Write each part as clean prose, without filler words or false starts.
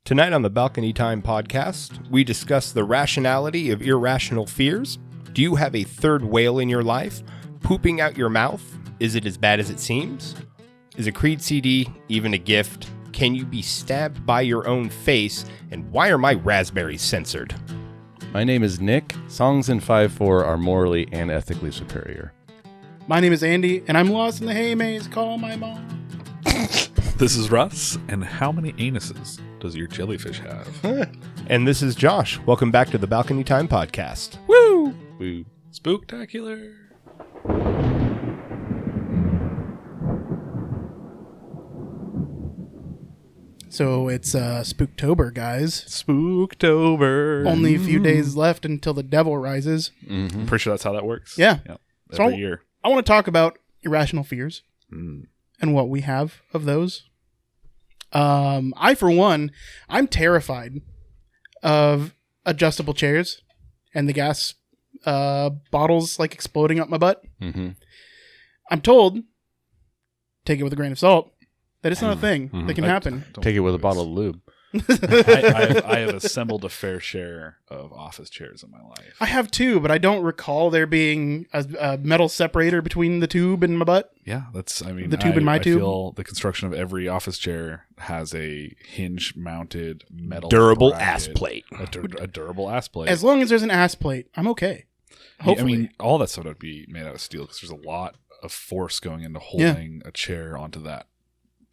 Tonight on the Balcony Time podcast, we discuss the rationality of irrational fears. Do you have a third whale in your life? Pooping out your mouth? Is it as bad as it seems? Is a Creed CD even a gift? Can you be stabbed by your own face? And why are my raspberries censored? My name is Nick. Songs in 5/4 are morally and ethically superior. My name is Andy, and I'm lost in the hay maze. Call my mom. This is Russ, and how many anuses does your jellyfish have? And this is Josh. Welcome back to the Balcony Time podcast. Woo! Woo. Spooktacular. So it's Spooktober, guys. Spooktober. Only a few days left until the devil rises. Mm-hmm. I'm pretty sure that's how that works. Yeah. Yep. So Every year. I want to talk about irrational fears and what we have of those. I, for one, I'm terrified of adjustable chairs and the gas bottles like exploding up my butt. Mm-hmm. I'm told, take it with a grain of salt, that it's not a thing that can happen. Take it with a bottle of lube. I have assembled a fair share of office chairs in my life. I have two, but I don't recall there being a metal separator between the tube and my butt. Yeah, that's, I mean, The tube in my tube? I feel the construction of every office chair has a hinge-mounted metal Durable bracket, ass plate. A durable ass plate. As long as there's an ass plate, I'm okay. Hopefully. I mean, all that stuff would be made out of steel because there's a lot of force going into holding a chair onto that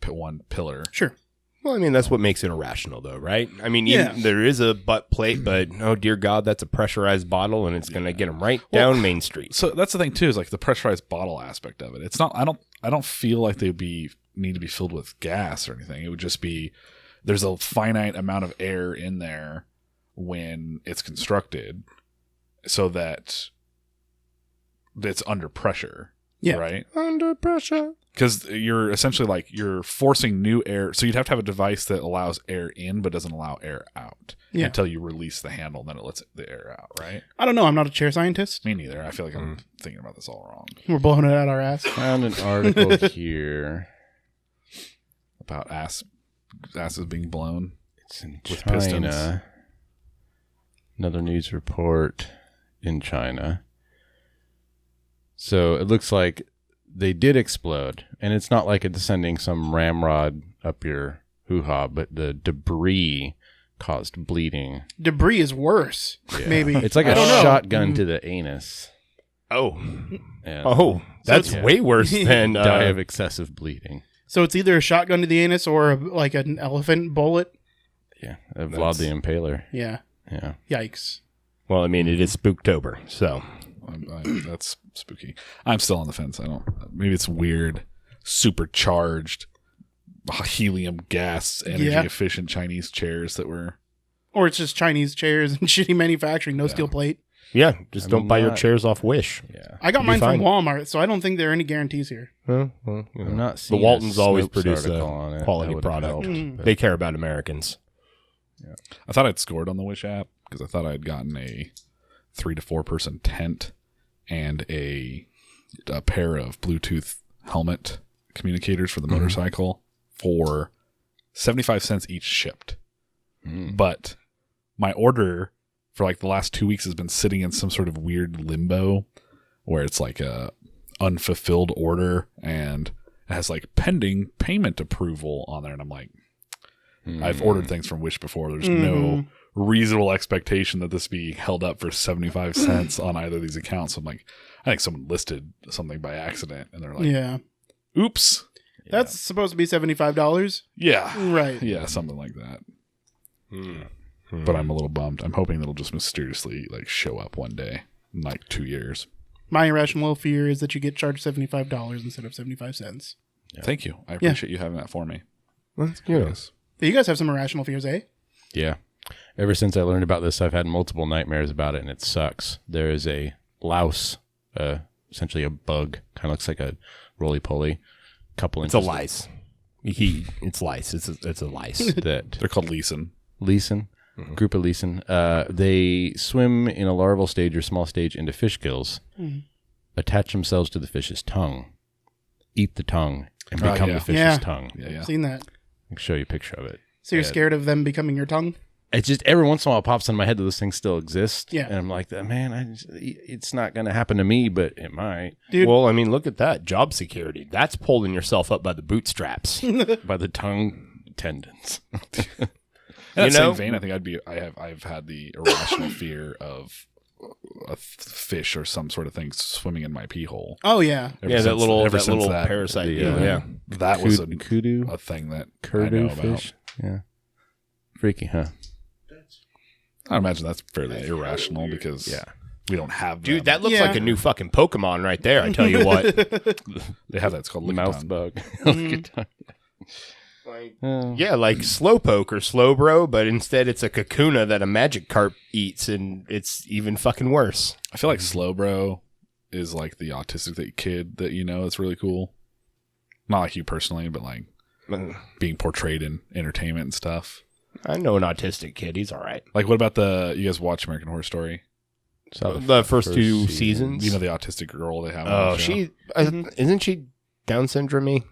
one pillar. Sure. Well, I mean, that's what makes it irrational, though, right? I mean, Yeah. there is a butt plate, but oh, dear God, that's a pressurized bottle, and it's going to get them right down Main Street. So that's the thing too, is like the pressurized bottle aspect of it. It's not. I don't feel like they'd need to be filled with gas or anything. It would just be there's a finite amount of air in there when it's constructed, so that it's under pressure. Yeah. Right. Under pressure. Because you're essentially you're forcing new air. So you'd have to have a device that allows air in but doesn't allow air out until you release the handle, and then it lets the air out, right? I don't know. I'm not a chair scientist. Me neither. I feel like I'm thinking about this all wrong. We're blowing it out our ass. Found an article here. About asses being blown. It's in With China. pistons. Another news report in China. So it looks like they did explode, and it's not like it's sending some ramrod up your hoo-ha, but the debris caused bleeding. Debris is worse. Yeah. Maybe. It's like I a don't know. shotgun to the anus. Oh. And Oh, that's way worse than... die of excessive bleeding. So it's either a shotgun to the anus or like an elephant bullet. Yeah, Vlad the Impaler. Yeah. Yeah. Yikes. Well, I mean, it is Spooktober, so... That's spooky. I'm still on the fence. Maybe it's weird, supercharged helium gas, energy efficient Chinese chairs that were. Or it's just Chinese chairs and shitty manufacturing, no steel plate. Yeah, just don't buy your chairs off Wish. Yeah. I got You'll mine be from fine. Walmart, so I don't think there are any guarantees here. Well, you know. I'm not The seeing Waltons a always Snopes produce article on a it. quality That would've product. helped, but- They care about Americans. I thought I'd scored on the Wish app because I thought I'd gotten a 3 to 4 person tent and a pair of Bluetooth helmet communicators for the motorcycle for 75 cents each shipped. But my order for like the last 2 weeks has been sitting in some sort of weird limbo where it's like a unfulfilled order and it has like pending payment approval on there. And I'm like, I've ordered things from Wish before. There's no reasonable expectation that this be held up for 75 cents on either of these accounts. So I'm like, I think someone listed something by accident and they're like, Yeah. oops. That's supposed to be $75. Yeah. Right. Yeah, something like that. But I'm a little bummed. I'm hoping it'll just mysteriously like show up one day in like 2 years. My irrational fear is that you get charged $75 instead of 75 cents. Yeah. Thank you. I appreciate you having that for me. That's good. Yes. You guys have some irrational fears, eh? Yeah. Ever since I learned about this, I've had multiple nightmares about it, and it sucks. There is a louse, essentially a bug, kind of looks like a roly-poly. It's a lice. It's lice. It's a lice. That They're called Leeson. group of Leeson. They swim in a larval stage or small stage into fish gills, attach themselves to the fish's tongue, eat the tongue, and become the fish's tongue. Yeah. Seen that. I can show you a picture of it. So you're scared of them becoming your tongue? It just every once in a while it pops in my head that those things still exist. Yeah. And I'm like, man, it's not going to happen to me, but it might. Dude. Well, I mean, look at that. Job security. That's pulling yourself up by the bootstraps. By the tongue tendons. In that know? same vein, I think I've had the irrational fear of a fish or some sort of thing swimming in my pee hole. Oh, yeah. Yeah, that little that, parasite. the, Yeah. that was kudu, a thing that I kurdu know about. fish. Yeah. Freaky, huh? I imagine that's fairly irrational because we don't have them. Dude, that looks Yeah. like a new fucking Pokemon right there, I tell you what. They have that. It's called Mouth Lickitung. bug. Yeah, like Slowpoke or Slowbro, but instead it's a Kakuna that a Magikarp eats, and it's even fucking worse. I feel like Slowbro is like the autistic kid that it's really cool. Not like you personally, but like being portrayed in entertainment and stuff. I know an autistic kid. He's all right. Like, what about you guys watch American Horror Story? So The first two seasons. You know the autistic girl they have. Oh, on the show? she isn't she Down syndrome-y?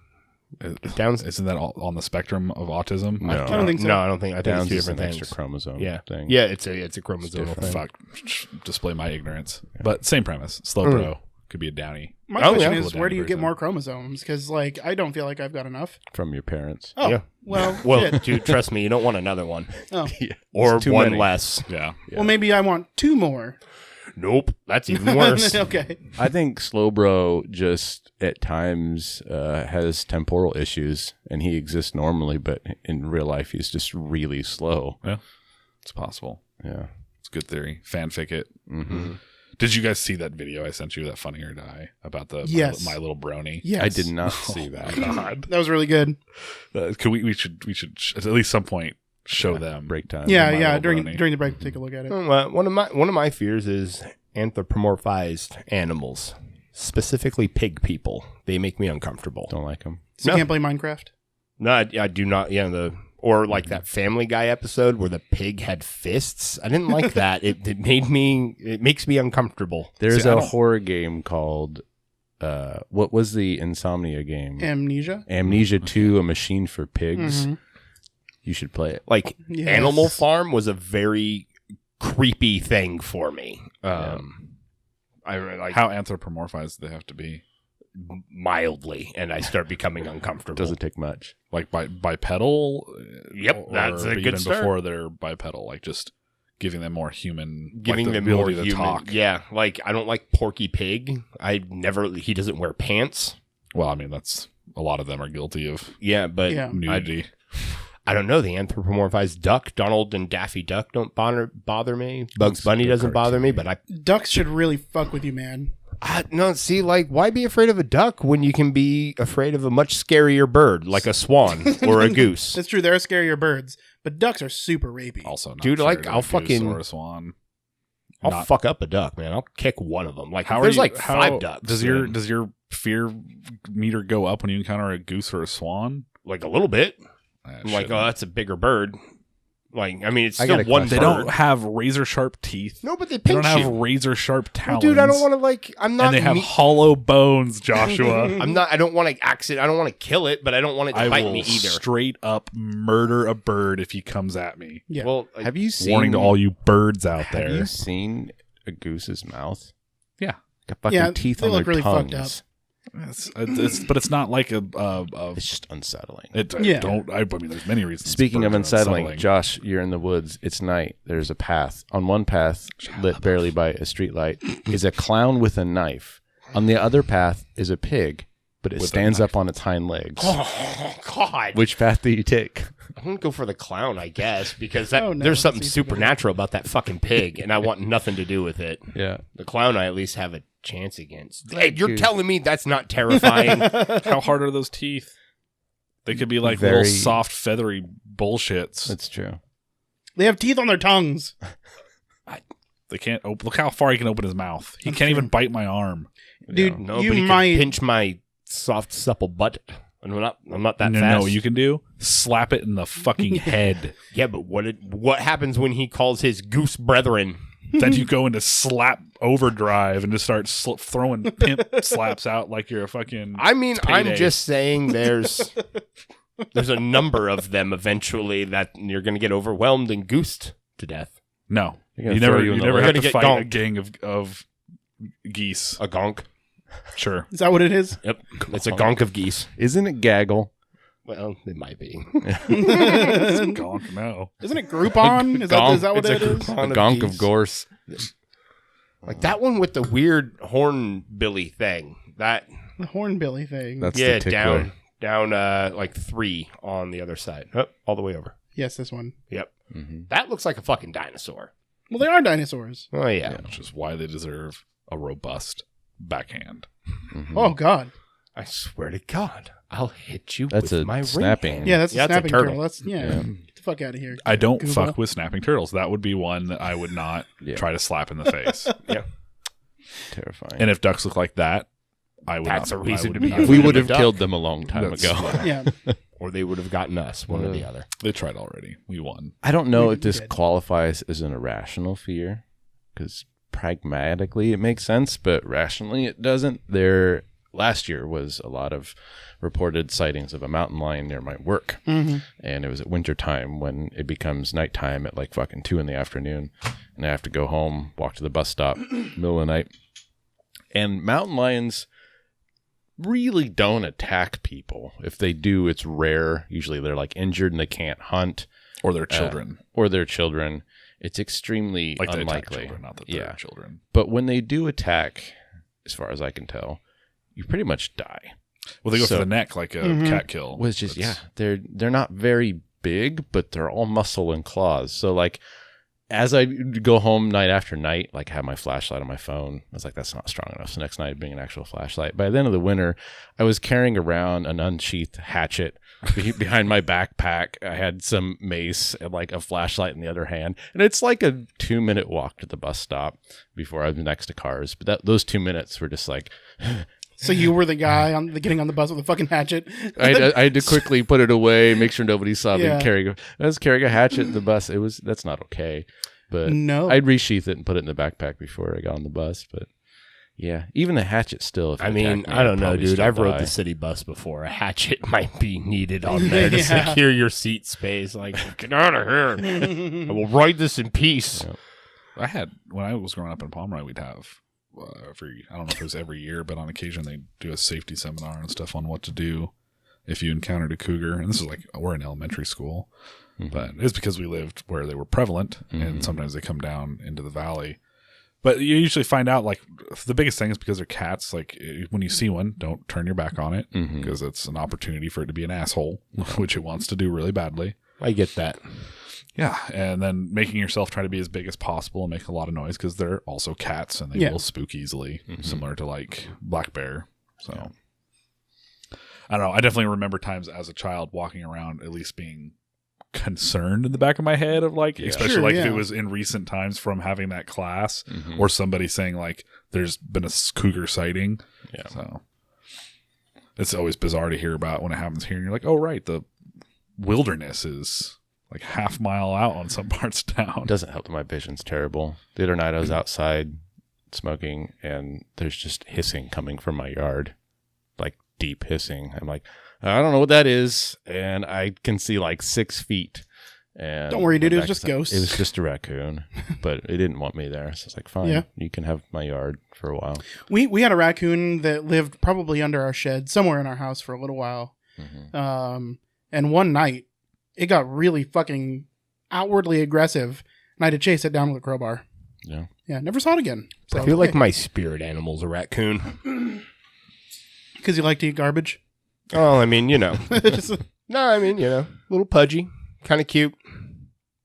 Isn't that all on the spectrum of autism? No. I don't think so. No, I don't think. I think Downs it's two is an different extra things. chromosome Yeah, thing. yeah, it's a chromosomal thing. Fuck, display my ignorance. But same premise. Slowbro could be a downy. My Oh, question yeah. is, where do you get Person. more chromosomes? Because, like, I don't feel like I've got enough. From your parents. Oh, Yeah. well, Well, shit. dude, trust me, you don't want another one Oh. or It's too one many. less. Yeah. Well, maybe I want 2 more. Nope, that's even worse. Okay. I think Slowbro just at times has temporal issues, and he exists normally, but in real life he's just really slow. Yeah. It's possible. Yeah. It's a good theory. Fanfic it. Mm-hmm. Did you guys see that video I sent you, that Funny or Die, about the Yes. my little brony? Yes. I did not see that. God. That was really good. Could we should at least some point show them. Break time. Yeah, My yeah. Little During Brony. the break, take a look at it. Well, one of my fears is anthropomorphized animals, specifically pig people. They make me uncomfortable. Don't like him. So No. you can't play Minecraft? No, I do not. Yeah, or like that Family Guy episode where the pig had fists. I didn't like that. It makes me uncomfortable. There's See, I a don't- horror game called what was the Insomnia game? Amnesia? Amnesia 2: A Machine for Pigs. Mhm. You should play it. Like Yes. Animal Farm was a very creepy thing for me. I like How anthropomorphized do they have to be? mildly, and I start becoming uncomfortable. Doesn't take much. Like bipedal? Yep, that's a good even start. before they're bipedal, like just giving them more human, Giving like the them more ability human. to talk. Yeah, like I don't like Porky Pig. He doesn't wear pants. Well, I mean, that's a lot of them are guilty of Yeah, but Yeah. nudity. I don't know. The anthropomorphized duck, Donald and Daffy Duck, don't bother me. Bugs Bunny doesn't bother me, but Ducks should really fuck with you, man. no. See, like, why be afraid of a duck when you can be afraid of a much scarier bird, like a swan or a goose? That's true. There are scarier birds, but ducks are super rapey. Also, not Dude, scared like, of I'll a goose fucking- or a swan. I'll Not- fuck up a duck, man. I'll kick one of them. Like, How there's are you, like 5 ducks. Does then- your fear meter go up when you encounter a goose or a swan? like a little bit? Eh, I'm like, shouldn't. oh, that's a bigger bird. Like, I mean, it's I still got a one question. They bird. don't have razor sharp teeth. No, but they They pinch don't have you. razor sharp Well, talons. dude, I don't want to like. I'm not. And they have me- hollow bones, Joshua. I'm not. I don't want to accident. I don't want to kill it, but I don't want it to I bite will me either. straight up murder a bird if he comes at me. Yeah. Well, Have you seen Warning to all you birds out Have there. you seen a goose's mouth? Yeah. Got fucking Yeah, teeth they on look their really fucked tongues. But it's not like a It's just unsettling. Yeah. I mean, there's many reasons. Speaking of birds are unsettling, Josh, you're in the woods. It's night. There's a path. On one path, lit barely by a street light, is a clown with a knife. On the other path is a pig, but it With a stands knife. up on its hind legs. oh God, Which path do you take? I'm gonna go for the clown, I guess, because that, Oh, no, there's something seems to be- supernatural about that fucking pig, and I want nothing to do with it. Yeah. The clown, I at least have a chance against. Hey, you're Goose. telling me that's not terrifying? How hard are those teeth? They could be like Very- little soft, feathery bullshits. That's true. They have teeth on their tongues. They can't open. Look how far he can open his mouth. He can't even bite my arm. Dude, no, you but he might. can pinch my soft, supple butt. I'm not that No, fast. no, you can do slap it in the fucking head. Yeah, but what happens when he calls his goose brethren? Then you go into slap overdrive and just start throwing pimp slaps out like you're a fucking. I mean, Payday. I'm just saying there's There's a number of them eventually that you're going to get overwhelmed and goosed to death. No. They're You gonna throw never, you in you the never lake. have You're to gonna fight get a gang of geese. A gonk. Sure. Is that what it is? Yep. It's a gonk of geese. Isn't it gaggle? Well, it might be. Gonk, no. Isn't it Groupon? Is that what it is? A gonk of geese. gorse. Like that one with the weird hornbilly thing. That The hornbilly thing. That's yeah, the tickler. down like 3 on the other side. Oh, all the way over. Yes, this one. Yep. Mm-hmm. That looks like a fucking dinosaur. Well, they are dinosaurs. Oh yeah. Which is why they deserve a robust backhand. Mm-hmm. Oh God. I swear to God, I'll hit you That's with a my snapping. ring hand. Yeah, that's a That's a snapping turtle. turtle. That's Yeah. Get the fuck out of here. I don't Google. fuck with snapping turtles. That would be one that I would not Yeah. try to slap in the face. Yeah. Terrifying. And if ducks look like that, I would That's not, a reason I to would be not- afraid we of would a have duck. killed them a long time That's- ago. Yeah. Or they would have gotten us, one or the other. They tried already. We won. I don't know We if this did. qualifies as an irrational fear, because pragmatically it makes sense, but rationally it doesn't. Last year was a lot of reported sightings of a mountain lion near my work, and it was at winter time when it becomes nighttime at like fucking 2 p.m, and I have to go home, walk to the bus stop, middle of the night, and mountain lions really don't attack people. If they do, it's rare. Usually they're like injured and they can't hunt. Or their children. Or their children. It's extremely Like they attack unlikely. children, not that they're children. But when they do attack, as far as I can tell, you pretty much die. Well, they go So- for the neck like a cat kill. Well, it's just That's- they're not very big, but they're all muscle and claws. So like, as I go home night after night, like have my flashlight on my phone, I was like, that's not strong enough. So next night, I'd bring an actual flashlight. By the end of the winter, I was carrying around an unsheathed hatchet behind my backpack. I had some mace and like a flashlight in the other hand, and it's like a 2-minute walk to the bus stop before I was next to cars. But those 2 minutes were just like. So you were the guy getting on the bus with a fucking hatchet. I had to quickly put it away, make sure nobody saw me Yeah. carrying. I was carrying a hatchet in the bus. That's not okay. But No. I'd resheath it and put it in the backpack before I got on the bus. But yeah, even the hatchet still. If it I mean, attacked me, I don't I'd know, probably dude. still I've rode die. the city bus before. A hatchet might be needed on there to Yeah. secure your seat space. Like, get out of here. I will ride this in peace. Yeah. When I was growing up in Pomeroy, we'd have I don't know if it was every year, but on occasion they do a safety seminar and stuff on what to do if you encountered a cougar. And this is like, we're in elementary school, but it's because we lived where they were prevalent, and sometimes they come down into the valley. But you usually find out, like, the biggest thing is because they're cats. Like, when you see one, don't turn your back on it, because it's an opportunity for it to be an asshole, which it wants to do really badly. I get that. Yeah, and then making yourself try to be as big as possible and make a lot of noise, because they're also cats and they Yeah. will spook easily, similar to like black bear. So I don't know. I definitely remember times as a child walking around at least being concerned in the back of my head of like, especially Sure, like yeah. if it was in recent times from having that class or somebody saying like there's been a cougar sighting. Yeah. So it's always bizarre to hear about when it happens here, and you're like, oh right, the wilderness is like half-mile out on some parts of town. It doesn't help that my vision's terrible. The other night I was outside smoking, and there's just hissing coming from my yard, like deep hissing. I'm like, I don't know what that is, and I can see like 6 feet. And Don't worry, dude, it was back just inside- ghosts. It was just a raccoon, but it didn't want me there. So it's like, fine, Yeah. you can have my yard for a while. We had a raccoon that lived probably under our shed, somewhere in our house for a little while. And one night, it got really fucking outwardly aggressive, and I had to chase it down with a crowbar. Yeah. Yeah, never saw it again. I feel like my spirit animal's a raccoon. because you like to eat garbage. Oh, I mean, you know. Just- No, I mean, you know, a little pudgy, kind of cute.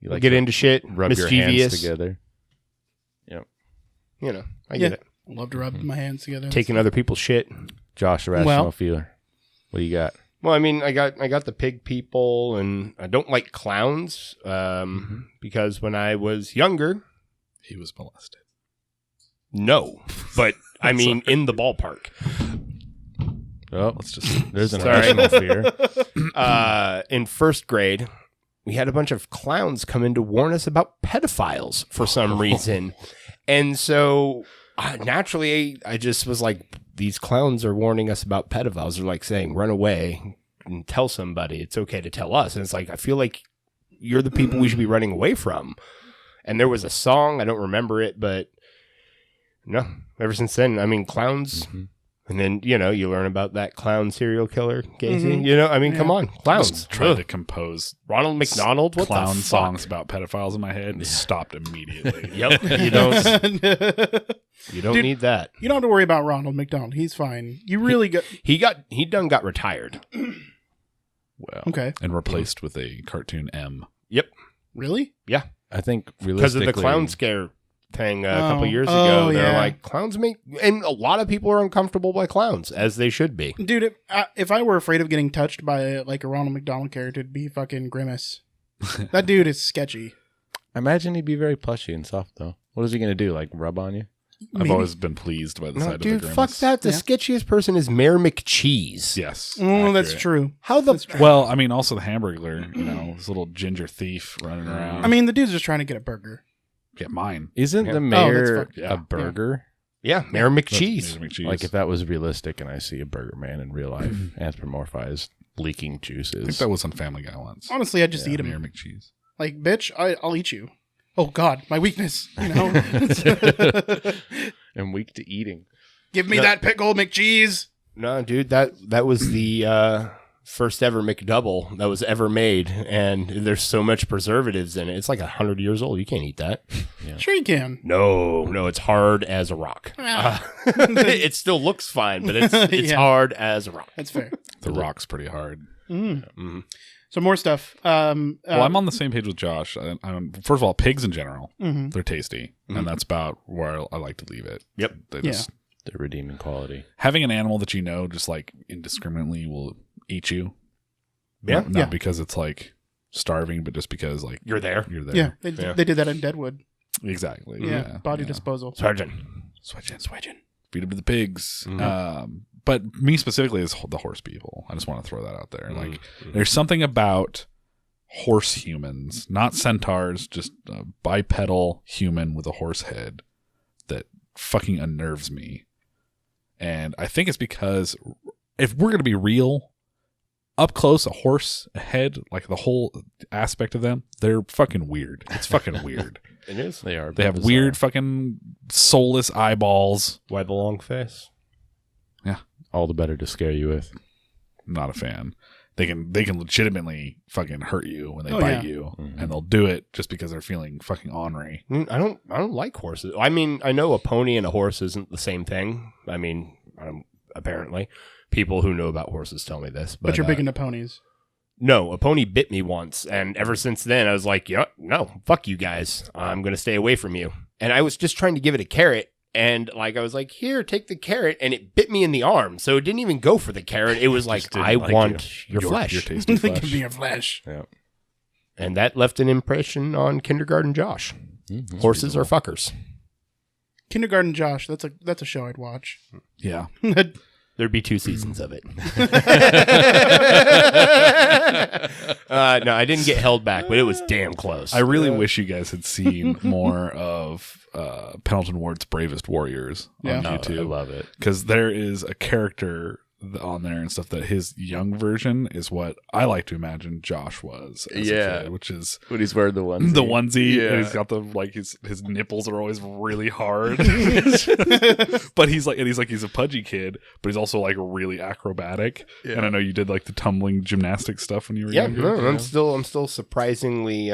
You like Get to into shit, rub your mischievous. hands together. You know, I Yeah. get it. love to rub my hands together. Taking other people's shit. Josh, irrational Well- feeler. What do you got? Well, I mean, I got the pig people, and I don't like clowns because when I was younger, He was molested. no, but I mean, in the ballpark. Oh, Let's just there's an Sorry. irrational fear. In first grade, we had a bunch of clowns come in to warn us about pedophiles for some reason. And so naturally, I just was like, these clowns are warning us about pedophiles. They're like saying, run away and tell somebody, it's okay to tell us. And it's like, I feel like you're the people we should be running away from. And there was a song, I don't remember it, but no, ever since then, I mean, clowns. Mm-hmm. And then, you know, you learn about that clown serial killer, Casey. You know, I mean, come on, clowns. Just tried to compose Ronald McDonald, what clown the fuck? songs about pedophiles in my head and stopped immediately. Yep, you don't Dude, need that. You don't have to worry about Ronald McDonald. He's fine. You really got He got retired. Well, okay. And replaced with a cartoon M. Yep. Really? Yeah. I think Because realistically, of the clown scare thing a couple years Oh, ago. They're yeah. like, clowns make... And a lot of people are uncomfortable by clowns, as they should be. Dude, if I were afraid of getting touched by like a Ronald McDonald character, it'd be fucking Grimace. That dude is sketchy. I imagine he'd be very plushy and soft, though. What is he going to do? Like rub on you? I've Maybe. always been pleased by the No, side dude, of the fuck Grimace. that. The Yeah. sketchiest person is Mayor McCheese. Yes. Oh, that's accurate. true. How the... Well, I mean, also the Hamburglar, you know, this little ginger thief running around. I mean, the dude's just trying to get a burger. Get mine. Isn't Yeah. the Oh, mayor fucked. Yeah. a burger? Yeah, Mayor McCheese. That's McCheese. Like if that was realistic and I see a burger man in real life anthropomorphized leaking I think juices. that was on Family Guy once. Honestly, I'd just eat him. Mayor McCheese. Like, bitch, I'll eat you. Oh, God, my weakness, you know? and weak to eating. Give me No. that pickle, McCheese. No, dude, that was the first ever McDouble that was ever made, and there's so much preservatives in it. It's like 100 years old. You can't eat that. Sure you can. No, it's hard as a rock. It still looks fine, but it's Yeah. hard as a rock. That's fair. The Rock's pretty hard. Mhm. So more stuff. Well, I'm on the same page with Josh. First of all, pigs in general, Mhm. they're tasty, and that's about where I like to leave it. Yep. They Yeah. just The redeeming quality. having an animal that you know just like indiscriminately will eat you. Yeah. Not Yeah. because it's like starving, but just because like You're there. you're there. Yeah, Yeah. they did that in Deadwood. Exactly. Yeah, body yeah. disposal. Sergeant. Switching. Feed them to the pigs. Mhm. But me specifically is the horse people. I just want to throw that out there. Like, Mhm. there's something about horse humans, not centaurs, just a bipedal human with a horse head that fucking unnerves me. And I think it's because if we're going to be real, up close, a horse, a head, like the whole aspect of them, they're fucking weird. It's fucking weird. It is. They are. They have bizarre. weird fucking soulless eyeballs. Why the long face? All the better to scare you with. Not a fan. They can legitimately fucking hurt you when they Oh, bite yeah. you, Mhm. and they'll do it just because they're feeling fucking ornery. I don't like horses. I mean, I know a pony and a horse isn't the same thing. I mean, apparently, people who know about horses tell me this. But you're big into ponies. No, a pony bit me once, and ever since then, I was like, yeah, no, fuck you guys. I'm gonna stay away from you. And I was just trying to give it a carrot, and like I was like, here, take the carrot, and it bit me in the arm. So it didn't even go for the carrot. It was like, didn't I like want your flesh. Your tasty Give flesh. me your flesh. Yeah. And that left an impression on Kindergarten Josh. Mm-hmm. Horses are fuckers. Kindergarten Josh. That's a show I'd watch. Yeah. There'd be 2 seasons of it. No, I didn't get held back, but it was damn close. I really wish you guys had seen more of Pendleton Ward's Bravest Warriors on Yeah. I YouTube. love it. Because there is a character on there and stuff that his young version is what I like to imagine Josh was as Yeah. a kid, which is When he's wearing the onesie. the onesie, Yeah. and he's got the like his nipples are always really hard. But he's a pudgy kid, but he's also like really acrobatic. Yeah. And I know you did like the tumbling gymnastic stuff when you were Yeah, younger. no, I'm still surprisingly.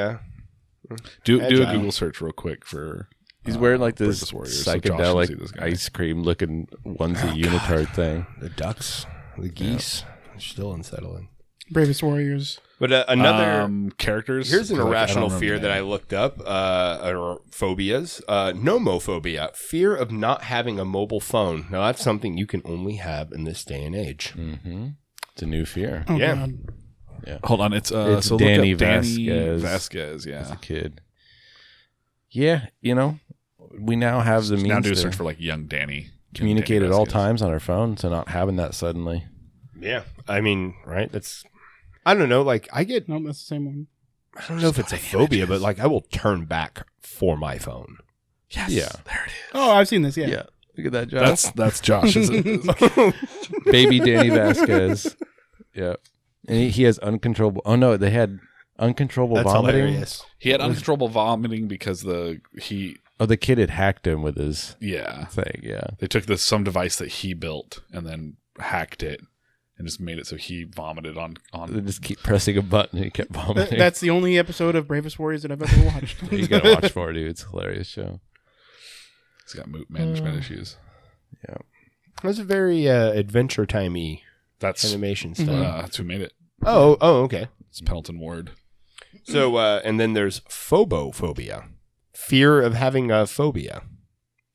Do a Agile. Google search real quick for. He's wearing like this Bravest Warriors, so Josh can see this psychedelic guy. ice cream looking onesie unitard thing. The ducks, the geese, are still unsettling. Bravest Warriors. But another characters. here's an 'cause, like, I don't irrational remember fear the that I name. looked up. Or phobias. Nomophobia, fear of not having a mobile phone. Now that's something you can only have in this day and age. Mm-hmm. It's a new fear. Oh, Yeah. God. Hold on, it's It's so Danny look up Vasquez. Vasquez, As yeah. a kid. Yeah, we now have the means Now do a to search for like young Danny. communicate Danny at all Vasquez. times on our phone, so not having that suddenly. Yeah, I mean, right? That's I don't know. Like I get, Nope, that's the same one. I don't know if it's a phobia, but like I will turn back for my phone. Yes, Yeah. there it is. Oh, I've seen this. Yeah. Look at that, Josh. That's Josh. Isn't it? Baby Danny Vasquez. Yeah. And he has uncontrollable. Oh no, they had uncontrollable That's vomiting. hilarious. He had uncontrollable vomiting because the kid had hacked him with his yeah. thing. Yeah. They took some device that he built and then hacked it and just made it so he vomited on. They just keep pressing a button and he kept vomiting. That's the only episode of Bravest Warriors that I've ever watched. You gotta watch for it, dude. It's a hilarious show. He's got mood management issues. Yeah. It was a very Adventure Time-y That's animation stuff. that's who made it. Oh, okay. It's Pendleton Ward. So, and then there's phobophobia, fear of having a phobia.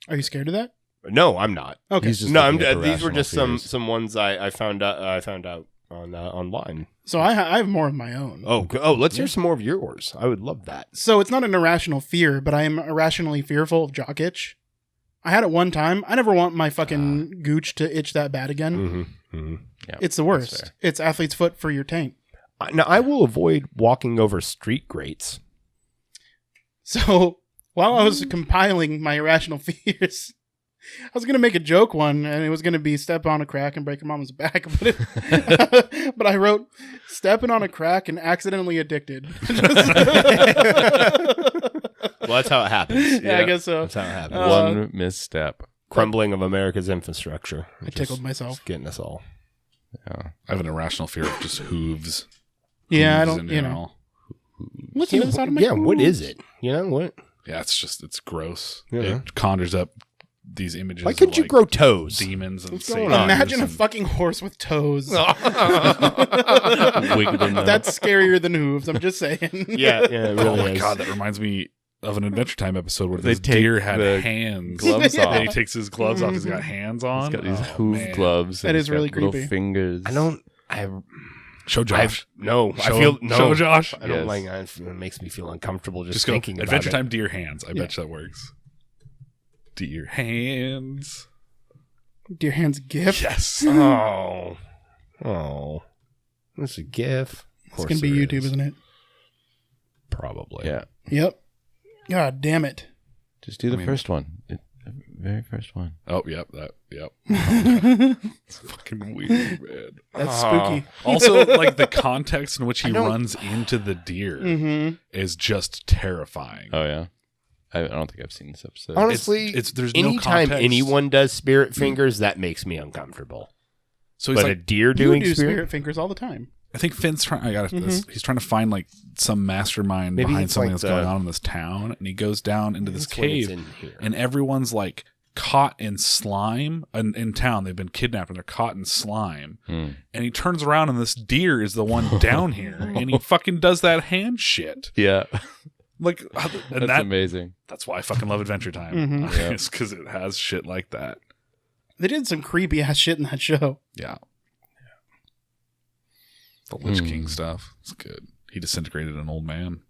Are you scared of that? No, I'm not. Okay. He's just No, I'm. looking at These were irrational just fears. some ones I found out on online. So I have more of my own. Oh, let's hear some more of yours. I would love that. So it's not an irrational fear, but I am irrationally fearful of jock itch. I had it one time. I never want my fucking gooch to itch that bad again. Yeah, It's the that's worst. fair. It's athlete's foot for your tank. Now I will avoid walking over street grates. So while I was compiling my irrational fears, I was gonna make a joke one, and it was gonna be step on a crack and break your mama's back. But I wrote stepping on a crack and accidentally addicted. Well, that's how it happens. Yeah, I guess so. That's how it happens. One misstep. Crumbling of America's infrastructure. I tickled myself. Just getting us all. Yeah. I have an irrational fear of just hooves. Yeah, I Hooves don't. in You know, general. listen to the sound of my Yeah, what hooves. is it? You know what? Yeah, it's gross. Yeah. It conjures up these images. Why couldn't of, you like, grow toes? demons and What's going satyrs on? Imagine a and- fucking horse with toes. Wiggling them. That's scarier than hooves. I'm just saying. Yeah, it really Oh my is. god, that reminds me of an Adventure Time episode where They this take deer had the hands. gloves And he off. takes his gloves off. He's got hands on. He's got these Oh, hoof man. gloves. That and is he's got really little creepy. fingers. Show Josh. No, I Show feel him- no. Show Josh. I don't Yes. like it. It makes me feel uncomfortable just Just go thinking about Adventure it. Time deer hands. I bet you that works. Deer hands. Dear hands gift. Yes. Oh, that's a gif. It's gonna be YouTube, isn't it? Probably. Yeah. Yep. God damn it. Just do the first one. The very first one. Oh, yep. Yep. It's fucking weird, man. That's spooky. Also, like the context in which he don't- runs into the deer Mm-hmm. is just terrifying. Oh, yeah. I don't think I've seen this episode. Honestly, It's there's no anytime context. anyone does spirit fingers, that makes me uncomfortable. So he's But a like, deer You doing do spirit, spirit fingers all the time. I think Finn's trying. He's trying to find like some mastermind Maybe behind it's something like that's going on in this town, and he goes down into this That's when it's cave, in here. and everyone's like caught in slime in town. They've been kidnapped and they're caught in slime. And he turns around and this deer is the one down here, and he fucking does that hand shit. Yeah. Like, and That's amazing. that's why I fucking love Adventure Time. Mhm. Yeah. It's because it has shit like that. They did some creepy ass shit in that show. Yeah. The Lich King stuff. It's good. He disintegrated an old man.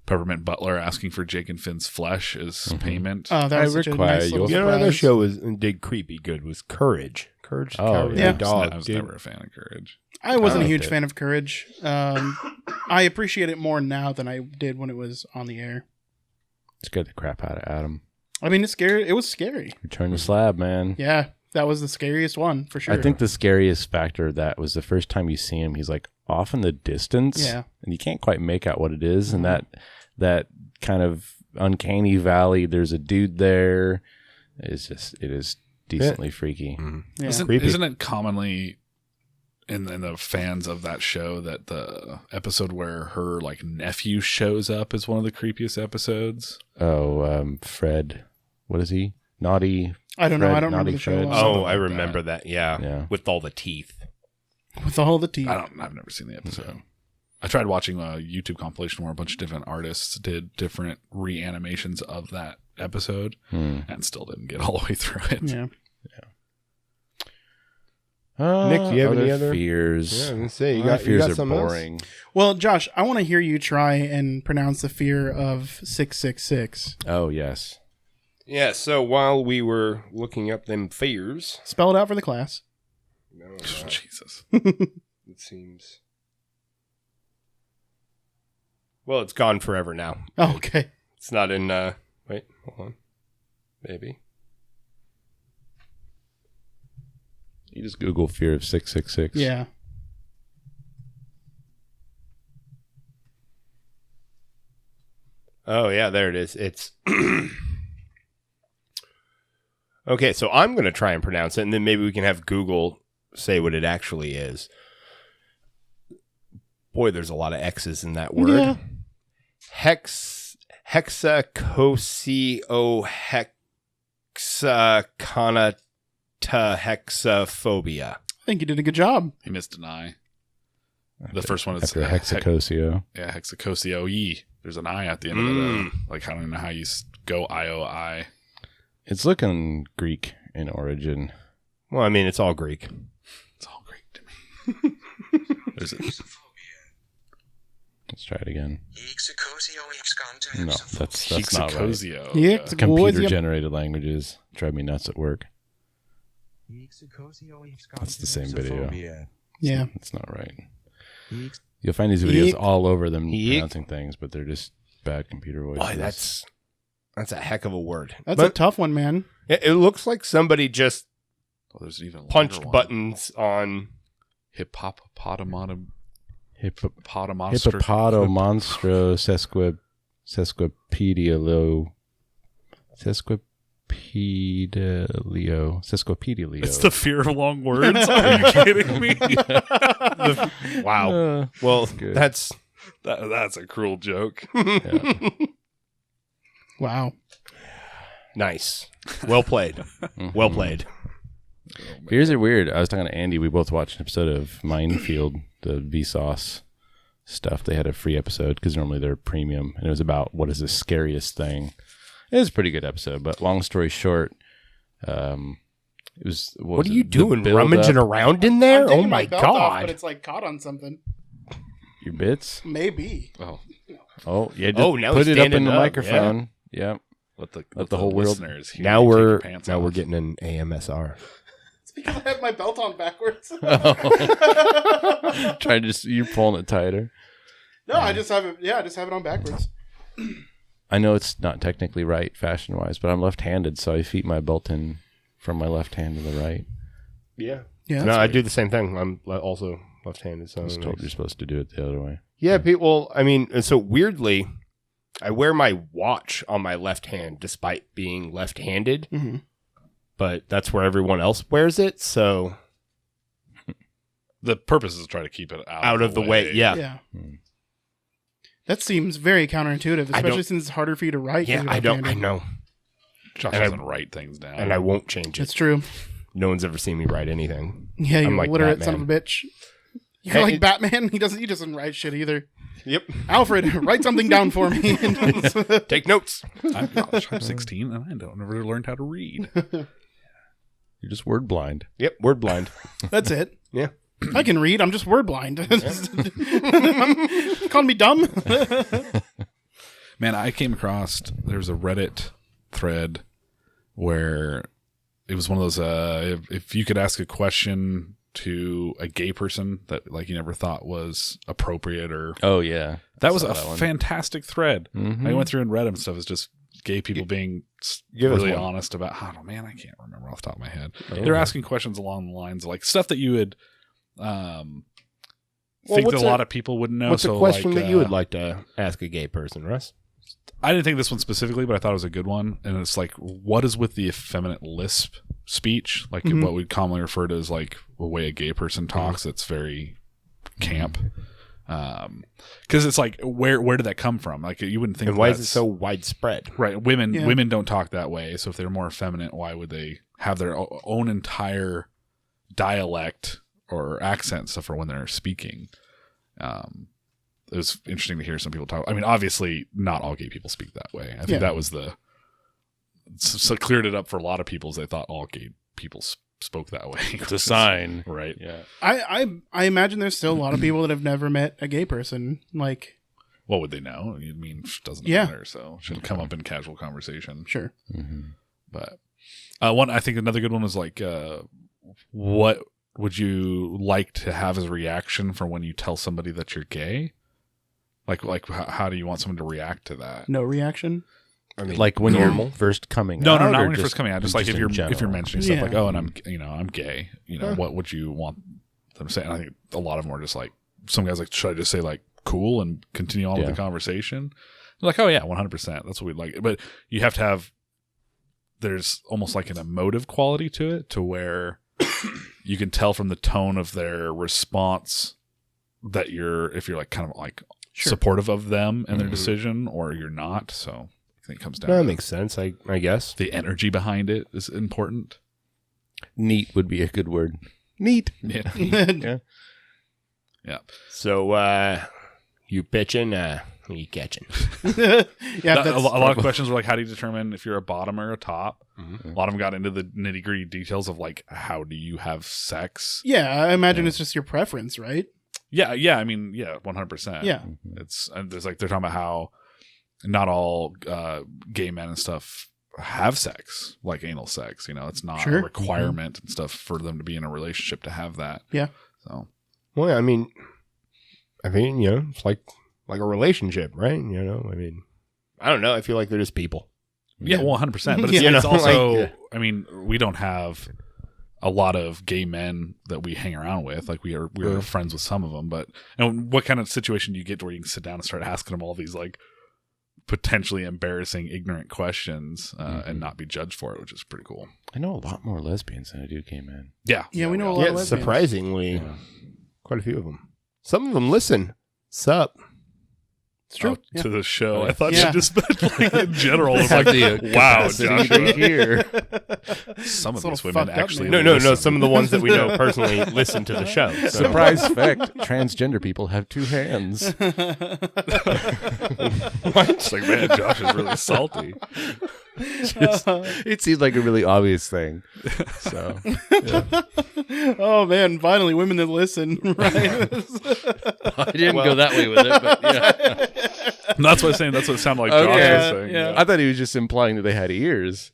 Peppermint Butler asking for Jake and Finn's flesh as payment. Oh, that I was such a require nice little your- You know, another surprise. show did creepy good was Courage. Courage, the Oh, Cowardly yeah. Dog. I was dude. never a fan of Courage. I wasn't I a huge liked it. fan of Courage. I appreciate it more now than I did when it was on the air. Scared the crap out of Adam. I mean, it's scary. It was scary. Return to slab, man. Yeah, that was the scariest one for sure. I think the scariest factor of that was the first time you see him, he's like off in the distance. Yeah. And you can't quite make out what it is. And that kind of uncanny valley, there's a dude there. It is decently freaky. Yeah. Isn't it commonly in the fans of that show that the episode where her like nephew shows up is one of the creepiest episodes? Oh, Fred. What is he? Naughty. I don't know. Fred, I don't remember Naughty the show. Fred. a lot. Oh, Something I like remember that. Yeah. Yeah. With all the teeth. With all the teeth. I've never seen the episode. I tried watching a YouTube compilation where a bunch of different artists did different reanimations of that episode and still didn't get all the way through it. Yeah. Nick, do you have any other fears? Yeah, I was gonna say, you My got fears are something else? boring. Well, Josh, I want to hear you try and pronounce the fear of 666. Oh, yes. Yeah, so while we were looking up them fears, Spell it out for the class. Jesus. it seems. Well, it's gone forever now. Oh, okay. It's not in. Wait, hold on. Maybe. You just Google fear of 666. Yeah. Oh, yeah, there it is. It's... Okay, so I'm going to try and pronounce it, and then maybe we can have Google say what it actually is. Boy, there's a lot of X's in that word. Yeah. Hexacosiohexaconatahexaphobia. I think you did a good job. He missed an I. The first one is After hexacosio. hexacosio. There's an I at the end of it. Like, I don't know how you go I-O-I. It's looking Greek in origin. Well, I mean, it's all Greek. It's all Greek to me. There's a, Let's try it again. No, that's not right. hexacosio. Yeah, Okay. Computer-generated languages drive me nuts at work. That's the same video. Yeah. It's not right. You'll find these videos all over them pronouncing things, but they're just bad computer voices. Boy, that's a heck of a word. That's a tough one, man. It looks like somebody just There's an even punched longer one. buttons on... Hippopotamonstro Hippopotamonstro sesquipedalio. It's the fear of long words. Are you kidding me? Wow. Well, good. that's That's a cruel joke. Yeah. Wow. nice. Well played. Well played. Fears are weird. I was talking to Andy. We both watched an episode of Minefield, the Vsauce stuff. They had a free episode because normally they're premium, and it was about what is the scariest thing. It was a pretty good episode, but long story short, it was. What are you doing? Rummaging around in there? I'm Oh taking my belt off, god. but it's like caught on something. Your bits? Maybe. Oh yeah. Just now put he's it up in standing the up, microphone. Yeah. Let the whole world- listeners hear Now you take we're your pants off. getting an AMSR. It's because I have my belt on backwards. Try to just you're pulling it tighter. No, I just have it. Yeah, I just have it on backwards. I know it's not technically right fashion wise, but I'm left-handed, so I feed my belt in from my left hand to the right. Yeah. Yeah. No, I do the same thing. I'm also left-handed. So I was told you're supposed to do it the other way. yeah, people. I mean, and so weirdly, I wear my watch on my left hand despite being left-handed, Mm-hmm. but that's where everyone else wears it. So The purpose is to try to keep it out of the way. Yeah. Yeah. That seems very counterintuitive, especially since it's harder for you to write. 'cause Yeah, you're I left-handed. know. Josh And I- doesn't write things down. And I won't change it. It's true. No one's ever seen me write anything. Yeah, I'm you like literate son of Batman. a bitch. You're Hey, like Batman. He doesn't write shit either. Yep. Alfred, write something down for me. Take notes. I'm 16 and I don't never learned how to read. You're just word blind. Yep. Word blind. That's it. Yeah. I can read. I'm just word blind. Calling me dumb? Man, I came across, there's a Reddit thread where it was one of those, if you could ask a question to a gay person that like you never thought was appropriate or Oh yeah, that was a that one. fantastic thread. Mhm. I went through and read them stuff. It's just gay people being give us really one. honest about, I don't know, man, I can't remember off the top of my head. Okay. They're asking questions along the lines of like stuff that you would think what's that a lot of people wouldn't know. What's so a question like, that you would like to ask a gay person, Russ? I didn't think this one specifically, but I thought it was a good one. And it's like, what is with the effeminate lisp speech? Like what we'd commonly refer to as like a way a gay person talks. It's very camp. Because it's like, where did that come from? Like you wouldn't think. And why is it that's- so widespread? right? Women Yeah. women don't talk that way. So if they're more effeminate, why would they have their own entire dialect or accent stuff for when they're speaking? It was interesting to hear some people talk. I mean, obviously, not all gay people speak that way. I think that was so cleared it up for a lot of people. As they thought all gay people spoke that way. It's a sign, right? Yeah. I imagine there's still a lot of people that have never met a gay person. Like, What would they know? I mean, it doesn't Yeah. matter. So it should come up in casual conversation. sure. But I think another good one was like, what would you like to have as a reaction for when you tell somebody that you're gay? Like how do you want someone to react to that? No reaction. I mean, Like when normal. you're first coming No, out? not or when you're first coming out. Just like if in you're general? mentioning stuff Yeah. like, oh, and I'm gay. What would you want them to say? And I think a lot of them are just like, some guys like, should I just say like cool and continue on with Yeah. the conversation? Like, oh yeah, 100%. That's what we'd like. But you have to have, there's almost like an emotive quality to it, to where you can tell from the tone of their response that if you're like kind of like supportive of them and their decision, or you're not. So I think it comes down to That makes sense, I guess. the energy behind it is important. Neat would be a good word. Neat. Yeah. Yeah. Yeah. So, you bitching, you catching. Yeah, A lot of questions were like, how do you determine if you're a bottom or a top? Mm-hmm. A lot of them got into the nitty gritty details of like, how do you have sex? yeah, I imagine it's just your preference, right? Yeah. I mean, yeah, 100%. Yeah. There's like, they're talking about how not all gay men and stuff have sex, like anal sex. You know, it's not Sure. a requirement and stuff for them to be in a relationship to have that. Yeah. So, Well, I mean, you know, it's like a relationship, right? You know, I mean, I don't know. I feel like they're just people. yeah, 100%. But Yeah. it's also, Like, I mean, we don't have a lot of gay men that we hang around with. Like we are friends with some of them, but what kind of situation do you get to where you can sit down and start asking them all these like potentially embarrassing, ignorant questions and not be judged for it, which is pretty cool. I know a lot more lesbians than I do gay men. Yeah. Yeah, we know a lot Yeah, of lesbians. surprisingly, quite a few of them. Some of them listen. Sup? It's true. Oh, to the show. Oh, I thought yeah. you just meant like in general. It's Have like, the wow, capacity Joshua. to hear. Some of It's a these little women fucked up, actually man. No. listen. Some of the ones that we know personally listen to the show. So. Surprise fact: transgender people have 2 hands. It's like, man, Josh is really salty. It seemed like a really obvious thing. So Oh man, finally women that listen, right? I didn't go that way with it, but yeah. And that's what I'm saying. That's what it sounded like Josh Okay. was saying. Yeah. I thought he was just implying that they had ears.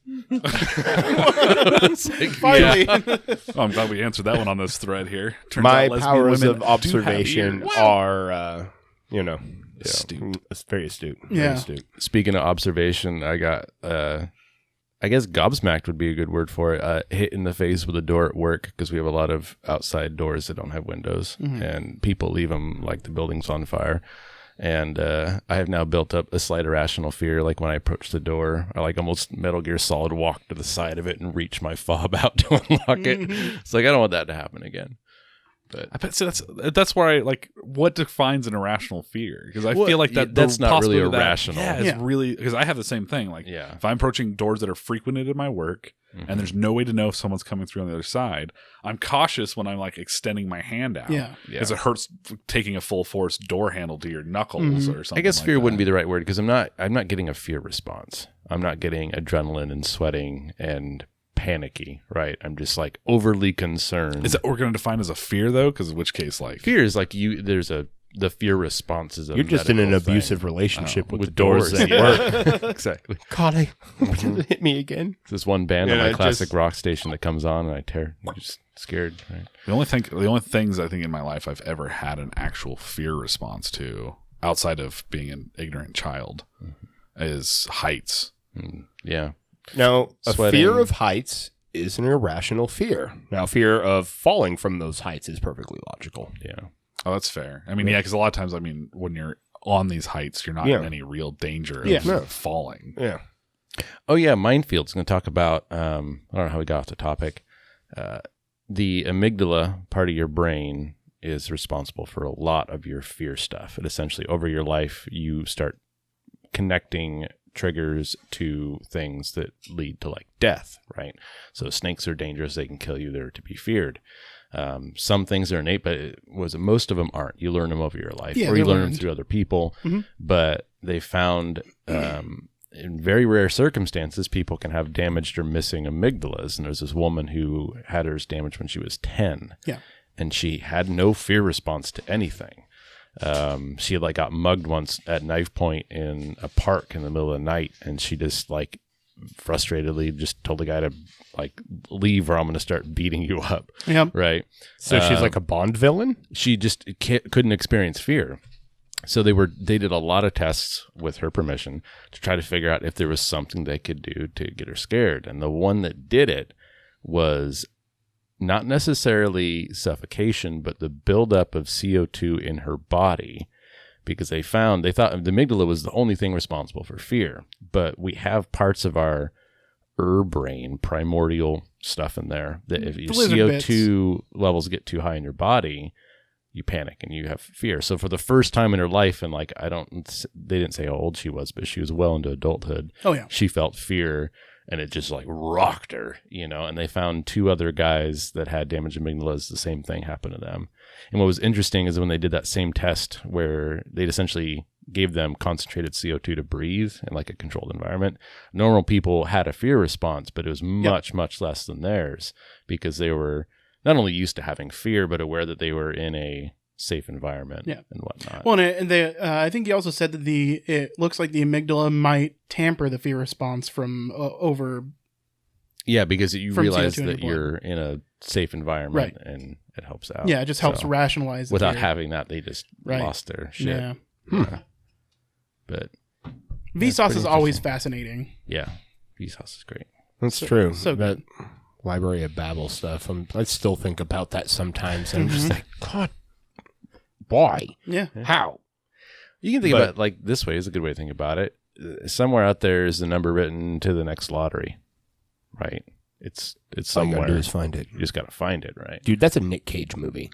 Finally. Oh, I'm glad we answered that one on this thread here. Turns My out lesbian powers women of do have observation ears. are, you know, Astute. It's very astute. Yeah. Very astute. Speaking of observation, I got, I guess gobsmacked would be a good word for it. Hit in the face with a door at work because we have a lot of outside doors that don't have windows, and people leave them like the building's on fire. And I have now built up a slight irrational fear. Like when I approach the door, I like almost Metal Gear Solid walk to the side of it and reach my fob out to unlock it. It's like I don't want that to happen again. But I bet so that's where I like what defines an irrational fear, because I Well, feel like yeah, that that's the not really possibility of that- irrational. Yeah, it's Yeah. really, because I have the same thing. Like, Yeah. if I'm approaching doors that are frequented in my work and there's no way to know if someone's coming through on the other side, I'm cautious when I'm like extending my hand out. Yeah. because it hurts taking a full force door handle to your knuckles or something. I guess like fear that. wouldn't be the right word because I'm not getting a fear response. I'm not getting adrenaline and sweating and panicky, right? I'm just like overly concerned. Is that what we're going to define as a fear though? Because in which case, like fear is like the fear response is a You're just in an medical thing. abusive relationship with with the doors doors. at work. Exactly. God, hit me again. This one band on Yeah, my classic just- rock station that comes on and I'm just scared, right? the only things I think in my life I've ever had an actual fear response to, outside of being an ignorant child, is heights. Yeah. Now, a Sweating. fear of heights is an irrational fear. Now, fear of falling from those heights is perfectly logical. Yeah. Oh, that's fair. I mean, yeah, because a lot of times, I mean, when you're on these heights, you're not Yeah. in any real danger of Yeah. No. falling. Yeah. Oh yeah, Mindfield's going to talk about. I don't know how we got off the topic. The amygdala part of your brain is responsible for a lot of your fear stuff. And essentially, over your life, you start connecting triggers to things that lead to like death, right? So snakes are dangerous; they can kill you. They're to be feared. Some things are innate, but most of them aren't. You learn them over your life, Yeah, or you they're learn them learned. through other people. But they found in very rare circumstances, people can have damaged or missing amygdalas. And there's this woman who had hers damaged when she was 10. Yeah. And she had no fear response to anything. She like got mugged once at knife point in a park in the middle of the night, and she just like frustratedly just told the guy to like leave, or I'm going to start beating you up. Yep. Right. So she's like a Bond villain? She just couldn't experience fear. So they did a lot of tests with her permission to try to figure out if there was something they could do to get her scared. And the one that did it was not necessarily suffocation, but the buildup of CO2 in her body, because they thought the amygdala was the only thing responsible for fear. But we have parts of our brain, primordial stuff in there, that if your CO2 levels get too high in your body, you panic and you have fear. So for the first time in her life, and like they didn't say how old she was, but she was well into adulthood. Oh yeah, she felt fear, and it just like rocked her, And they found 2 other guys that had damaged amygdalas. The same thing happened to them. And what was interesting is when they did that same test, where they'd essentially gave them concentrated CO2 to breathe in like a controlled environment. Normal people had a fear response, but it was much, much less than theirs, because they were not only used to having fear, but aware that they were in a safe environment and whatnot. Well, and I think he also said that it looks like the amygdala might tamper the fear response from over. Yeah, because you realize that you're in a safe environment, and it helps out. Yeah, it just helps rationalize. Without having that, they just lost their shit. Yeah. But Vsauce is always fascinating. Yeah, Vsauce is great. That's true. So that Library of Babel stuff, I still think about that sometimes. And I'm just like, God, why? Yeah. How? You can think about it like this way. Is a good way to think about it. Somewhere out there is the number written to the next lottery, right? It's somewhere. All you gotta do is find it. You just gotta find it, right? Dude, that's a Nick Cage movie.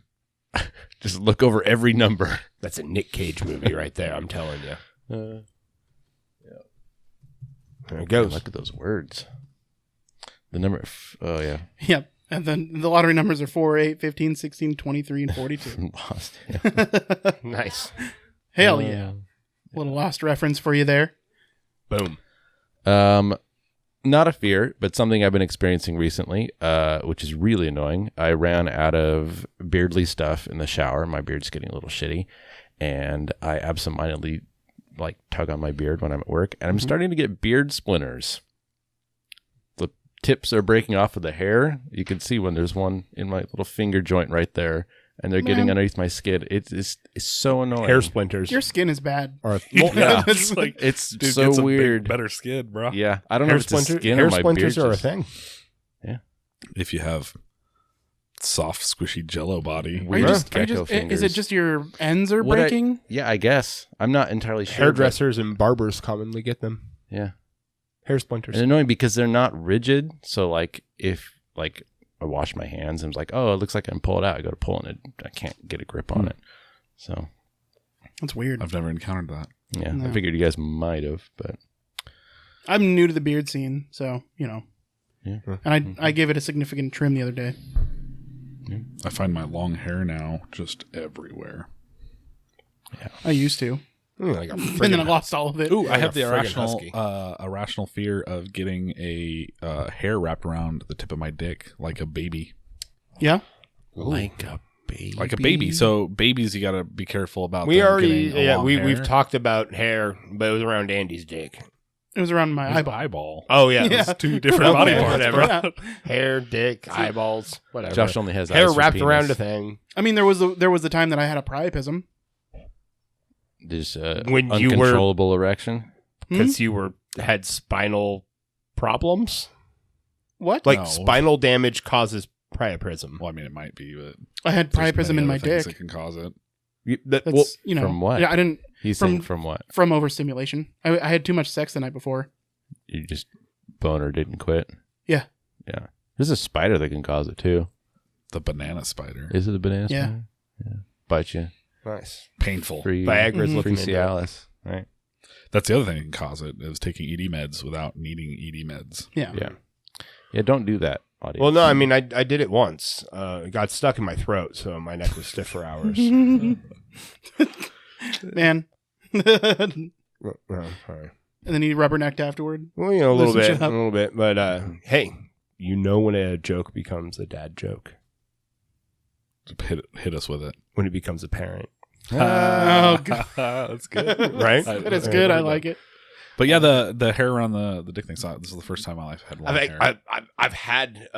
Just look over every number. That's a Nick Cage movie right there. I'm telling you. There it goes. Look at those words. The number. Oh yeah. Yep. And then the lottery numbers are 4, 8, 15, 16, 23, and 42. Lost. Yeah. Nice. Hell yeah. Little Lost reference for you there. Boom. Not a fear, but something I've been experiencing recently, which is really annoying. I ran out of beardly stuff in the shower. My beard's getting a little shitty, and I absentmindedly like tug on my beard when I'm at work, and I'm starting to get beard splinters. The tips are breaking off of the hair. You can see when there's one in my little finger joint right there, and they're getting underneath my skin. It's so annoying. Hair splinters. Your skin is bad. It's like it's dude, so get some weird. Better skin, bro. Yeah, I don't know if it's the skin hair or my splinters beard. are a thing. Yeah, if you have soft, squishy Jello body, Is it just your ends are breaking? Yeah, I guess I'm not entirely sure. Hairdressers and barbers commonly get them. Yeah, hair splinters. And annoying because they're not rigid. So like if like I wash my hands and it's like, oh, it looks like I can pull it out. I go to pull it, I can't get a grip on it. So that's weird. I've never encountered that. Yeah, no. I figured you guys might have, but I'm new to the beard scene, so Yeah. And I gave it a significant trim the other day. Yeah. I find my long hair now just everywhere. Yeah, I used to. Like and then I lost all of it. Ooh, I have the irrational fear of getting a hair wrapped around the tip of my dick like a baby. Yeah, like a baby. Like a baby. So babies, you got to be careful about. We've talked about hair, but it was around Andy's dick. It was around my eyeball. Oh yeah, yeah. It's 2 different body parts. Whatever. Yeah. Hair, dick, eyeballs, whatever. Josh only has hair eyes wrapped for around penis. a thing. I mean, there was the time that I had a priapism. There's when you uncontrollable erection because you had spinal problems. What? Like spinal damage causes priapism. Well, I mean, it might be, but I had priapism in my dick. That can cause it. From what? Yeah, I didn't. He's saying from what? From overstimulation. I had too much sex the night before. You just boner didn't quit. Yeah. Yeah. There's a spider that can cause it too. The banana spider. Is it a banana Yeah. spider? Yeah. Bite you. Nice. Painful. Viagra's looking free Cialis. Right. That's the other thing that can cause it, is taking ED meds without needing ED meds. Yeah. Yeah. Yeah, don't do that, audience. Well, no, I mean, I did it once. It got stuck in my throat, so my neck was stiff for hours. Man. Sorry. And then you rubbernecked afterward. Well, a little Loosen bit. But hey, when a joke becomes a dad joke. Hit us with it. When it becomes apparent. Oh, God. That's good. Right? That is good. I like it. But yeah, the hair around the dick thing. This is the first time in my life I had long hair. I've had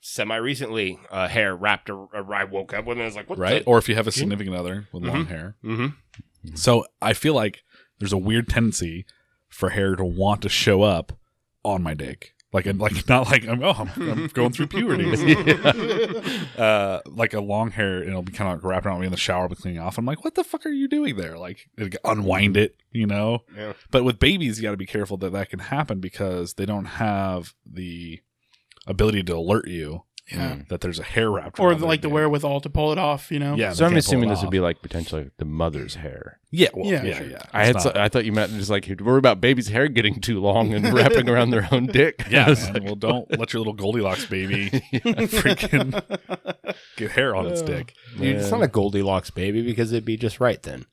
semi-recently hair wrapped I woke up with it and I was like, what right? Or if you have a significant other with long hair. Mm-hmm. So I feel like there's a weird tendency for hair to want to show up on my dick. Like not like I'm going through puberty. Like a long hair, and it'll be kind of like wrapping around me in the shower, but cleaning off. I'm like, what the fuck are you doing there? Like, unwind it, Yeah. But with babies, you got to be careful that can happen because they don't have the ability to alert you that there's a hair wrapped or around like the wherewithal to pull it off. Yeah. So I'm assuming this would be like potentially the mother's hair. Yeah. Well, Yeah, yeah. sure. Yeah. I thought you meant just like you'd worry about baby's hair getting too long and wrapping around their own dick. Yeah, I was man. like, Well, don't let your little Goldilocks baby freaking get hair on its dick. Dude, it's not a Goldilocks baby because it'd be just right then.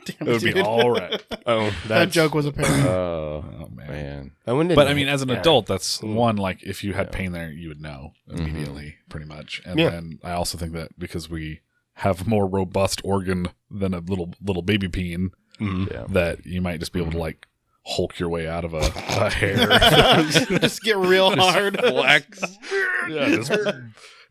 Damn, It would be dude. all right. Oh, That joke was apparent. Oh, man. But I mean, as an adult, that's one, like, if you had pain there, you would know immediately, pretty much. And then I also think that because we have a more robust organ than a little baby peen, that you might just be able to, like, Hulk your way out of a hair. Just get real hard. flex.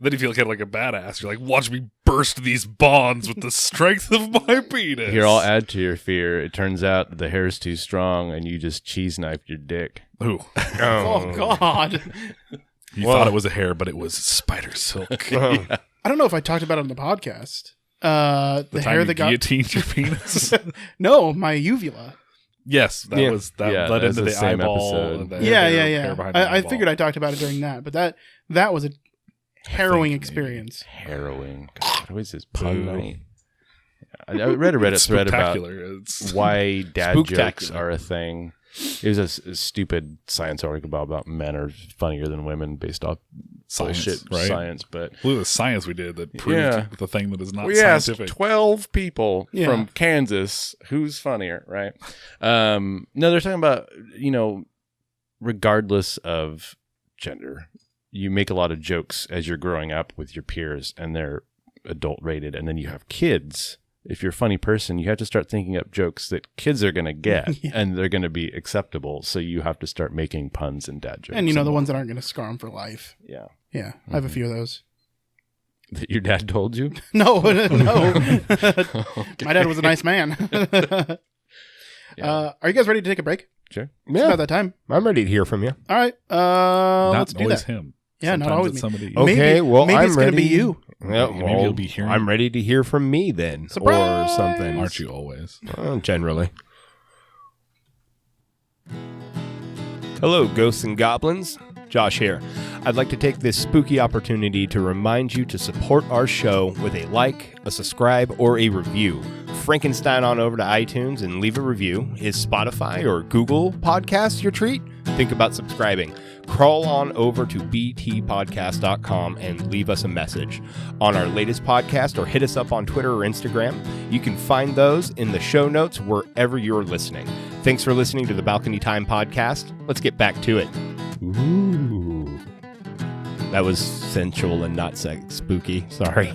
Then you feel kind of like a badass. You're like, watch me burst these bonds with the strength of my penis. Here, I'll add to your fear. It turns out the hair's too strong, and you just cheese knifed your dick. Ooh. Oh God. You thought it was a hair, but it was spider silk. I don't know if I talked about it on the podcast. The The hair time you that got guillotined your penis. no, my uvula. Yes, that led that's into the the same eyeball. episode. And the Yeah. hair behind the I eyeball. figured I talked about it during that, but that was a harrowing experience. Harrowing. God, what is this pun night? I read a Reddit thread about Spooktacular. It's why dad jokes Spooktacular. are a thing. It was a stupid science article about men are funnier than women based off science, bullshit right? science. But Look at the science we did that proved the thing that is not we asked scientific. 12 people Yeah. from Kansas who's funnier, right? No, they're talking about, regardless of gender, you make a lot of jokes as you're growing up with your peers and they're adult rated, and then you have kids. If you're a funny person, you have to start thinking up jokes that kids are going to get and they're going to be acceptable. So you have to start making puns and dad jokes. And the ones that aren't going to scar them for life. Yeah. Yeah, I have a few of those. That your dad told you? No. My dad was a nice man. Are you guys ready to take a break? Sure. It's about that time. I'm ready to hear from you. All right. Let's Not do always that. him. Yeah, not Sometimes always it's me. somebody. Oh. Okay, well, maybe I'm it's gonna ready. be you. Yeah, Maybe well, you'll be hearing- I'm ready to hear from me then, Surprise! or something. Aren't you always? Generally. Hello, ghosts and goblins. Josh here. I'd like to take this spooky opportunity to remind you to support our show with a like, a subscribe, or a review. Frankenstein on over to iTunes and leave a review. Is Spotify or Google Podcasts your treat? Think about subscribing. Crawl on over to btpodcast.com and leave us a message on our latest podcast, or hit us up on Twitter or Instagram. You can find those in the show notes wherever you're listening. Thanks for listening to the Balcony Time podcast. Let's get back to it. Ooh. That was sensual and not spooky. Sorry.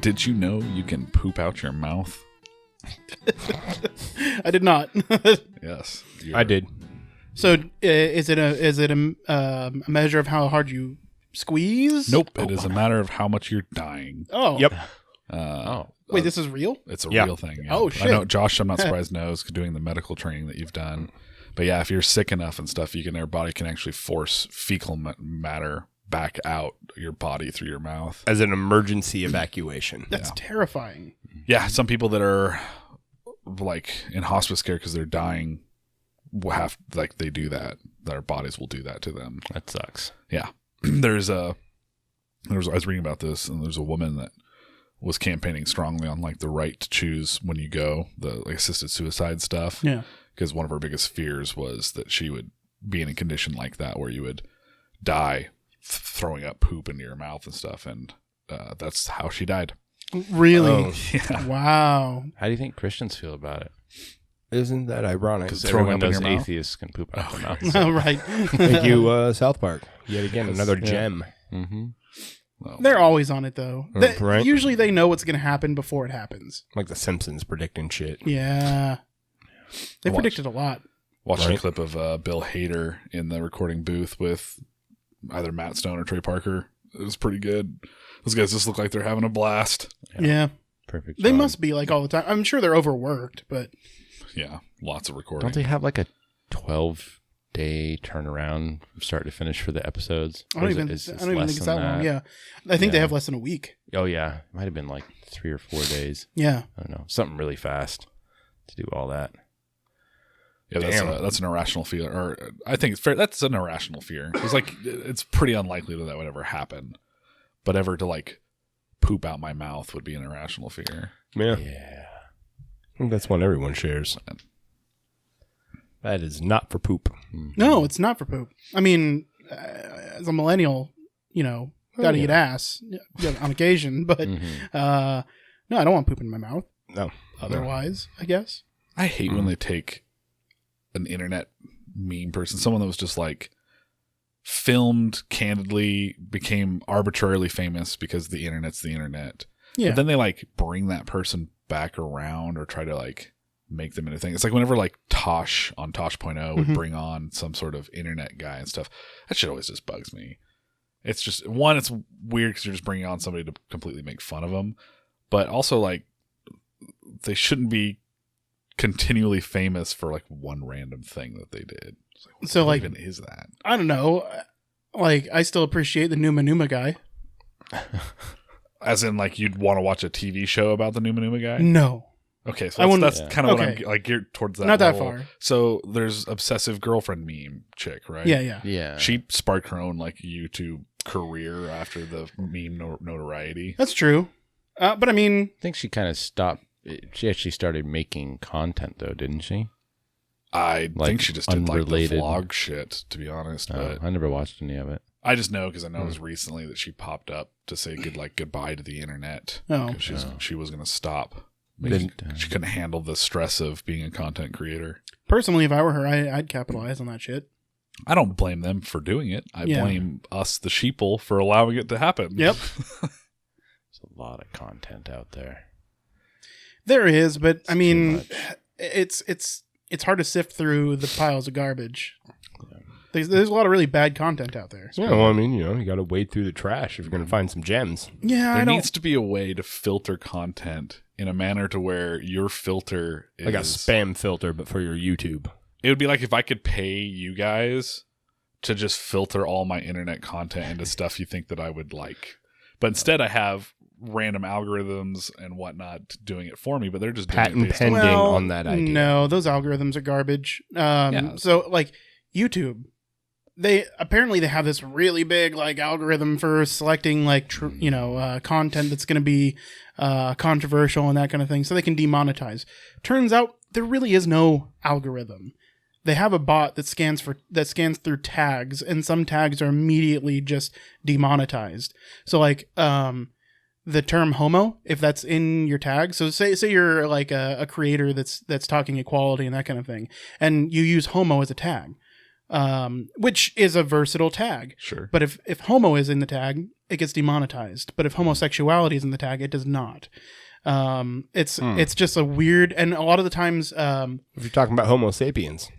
Did you know you can poop out your mouth? I did not. Yes. I did. So is it a measure of how hard you squeeze? Nope. It is a matter of how much you're dying. Oh. Yep. Wait, this is real? It's a Yeah. real thing. Yeah. Oh, I shit. know, Josh, I'm not surprised, knows doing the medical training that you've done. But yeah, if you're sick enough and stuff, their body can actually force fecal matter back out your body through your mouth. As an emergency evacuation. That's terrifying. Yeah, some people that are like in hospice care because they're dying they do that. Their bodies will do that to them. That sucks. Yeah. I was reading about this, and there's a woman that was campaigning strongly on like the right to choose when you go, the like assisted suicide stuff. Yeah. Because one of her biggest fears was that she would be in a condition like that where you would die throwing up poop into your mouth and stuff, and that's how she died. Really? Oh. Yeah. Wow. How do you think Christians feel about it? Isn't that ironic? Because Throwing everyone up in knows your mouth? atheists can poop out their mouth. Oh, right. Thank you, South Park. Yet again, another gem. Mm-hmm. Well, They're always on it, though. Right. Usually they know what's going to happen before it happens. Like the Simpsons predicting shit. Yeah. They I predicted a lot. watched Right. a clip of Bill Hader in the recording booth with either Matt Stone or Trey Parker It was pretty good. Those guys just look like they're having a blast. Yeah. Perfect. They job. must be like all the time. I'm sure they're overworked, but Yeah, lots of recording. Don't they have like a 12-day turnaround from start to finish for the episodes? I don't even think it's that long. Yeah. I think they have less than a week. Oh, yeah. It might have been like 3 or 4 days. Yeah. I don't know. Something really fast to do all that. Yeah, Damn. that's an irrational fear. Or I think it's fair. That's an irrational fear. It's like it's pretty unlikely that would ever happen. But ever to like poop out my mouth would be an irrational fear. Yeah. Yeah. I think that's one everyone shares. That is not for poop. No, it's not for poop. I mean, as a millennial, gotta eat ass on occasion, but no, I don't want poop in my mouth. No. Otherwise, I guess. I hate when they take an internet meme person, someone that was just like filmed candidly, became arbitrarily famous because the internet's the internet. Yeah. But then they like bring that person back around or try to like make them into a thing. It's like whenever like Tosh on Tosh.0 would bring on some sort of internet guy and stuff. That shit always just bugs me. It's just, one, it's weird because you're just bringing on somebody to completely make fun of them. But also like they shouldn't be continually famous for like one random thing that they did. So what like, even is that? I don't know. Like, I still appreciate the Numa Numa guy. As in, like, you'd want to watch a TV show about the Numa Numa guy? No. Okay, I so wouldn't- that's kind of what okay. I'm like geared towards that. Not that level. far. So there's obsessive girlfriend meme chick, right? Yeah. Yeah. She sparked her own like YouTube career after the meme notoriety. That's true. But I mean, I think she kind of stopped. She actually started making content, though, didn't she? I Like, think she just did like the unrelated. vlog shit, to be honest. But I never watched any of it. I just know because I know it was recently that she popped up to say goodbye to the internet. Oh. 'Cause she was going to stop. She couldn't handle the stress of being a content creator. personally, if I were her, I'd capitalize on that shit. I don't blame them for doing it. I Yeah. blame us, the sheeple, for allowing it to happen. Yep. There's a lot of content out there. There is, but I too mean, much. it's hard to sift through the piles of garbage. There's a lot of really bad content out there. Yeah, well, I mean, you got to wade through the trash if you're going to find some gems. Yeah, There I don't. needs to be a way to filter content in a manner to where your filter is Like a spam filter, but for your YouTube. It would be like if I could pay you guys to just filter all my internet content into stuff you think that I would like. But instead I have random algorithms and whatnot doing it for me, but they're just doing Patent it based on... pending on that idea. No, those algorithms are garbage. Yeah. So like YouTube, they have this really big like algorithm for selecting like content that's going to be controversial and that kind of thing, so they can demonetize. Turns out there really is no algorithm. They have a bot that scans through tags, and some tags are immediately just demonetized. So like the term homo, if that's in your tag, so say you're like a creator that's talking equality and that kind of thing, and you use homo as a tag, which is a versatile tag. Sure. But if homo is in the tag, it gets demonetized. But if homosexuality is in the tag, it does not. It's just a weird, and a lot of the times, If you're talking about Homo sapiens,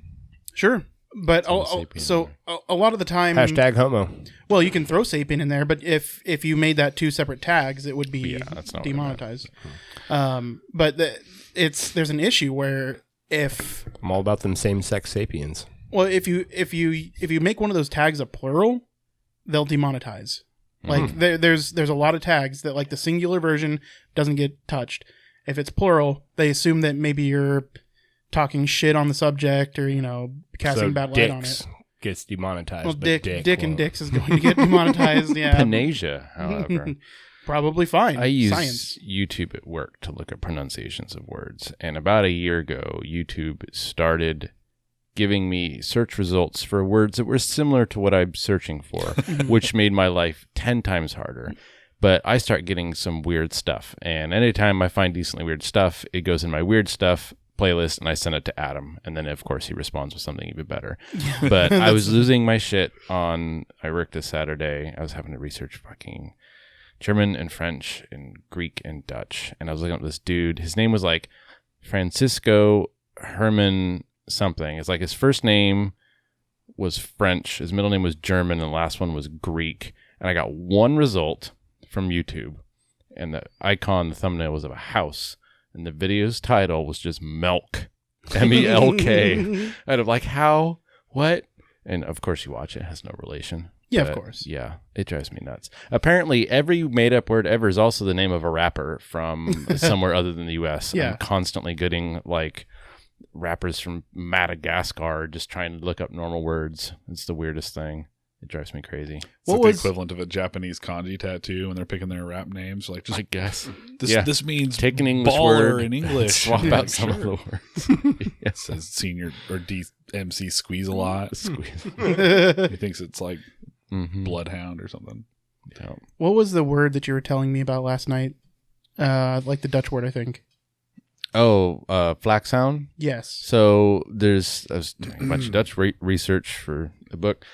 sure. But Homo sapien so a lot of the time, hashtag homo. well, you can throw sapien in there, but if you made that two separate tags, it would be that's not what I meant. demonetized. But there's an issue where if I'm all about them same-sex sapiens. well, if you make one of those tags a plural, they'll demonetize. Like there's a lot of tags that like the singular version doesn't get touched. If it's plural, they assume that maybe you're talking shit on the subject or casting bad light on it. Gets demonetized. Well, but Dick won't. and Dicks is going to get demonetized. Yeah, Panasia, however. probably fine. I use Science. YouTube at work to look at pronunciations of words. And about a year ago, YouTube started giving me search results for words that were similar to what I'm searching for, which made my life 10 times harder. But I start getting some weird stuff. And anytime I find decently weird stuff, it goes in my weird stuff playlist and I send it to Adam. And then, of course, he responds with something even better. But I was losing my shit I worked this Saturday. I was having to research fucking German and French and Greek and Dutch. And I was looking up this dude. His name was like Francisco Herman something. It's like his first name was French, his middle name was German, and the last one was Greek. And I got one result from YouTube, and the thumbnail was of a house, and the video's title was just Melk, MELK. And I'm like, how? What? And of course you watch it, has no relation. Yeah, But, of course. Yeah, it drives me nuts. Apparently, every made-up word ever is also the name of a rapper from somewhere other than the U.S. Yeah. I'm constantly getting, like, rappers from Madagascar just trying to look up normal words. It's the weirdest thing. It drives me crazy. It's What like was- the equivalent of a Japanese kanji tattoo when they're picking their rap names. Like, just I guess. this means Take an English baller word in English. swap Yeah, out some of sure. the words. Yes. Says senior or DMC squeeze a lot. Squeeze. He thinks it's like Mm-hmm. bloodhound or something. Yeah. What was the word that you were telling me about last night? Like the Dutch word, I think. Oh, flaxhound. Yes. So I was doing a bunch of Dutch research for the book,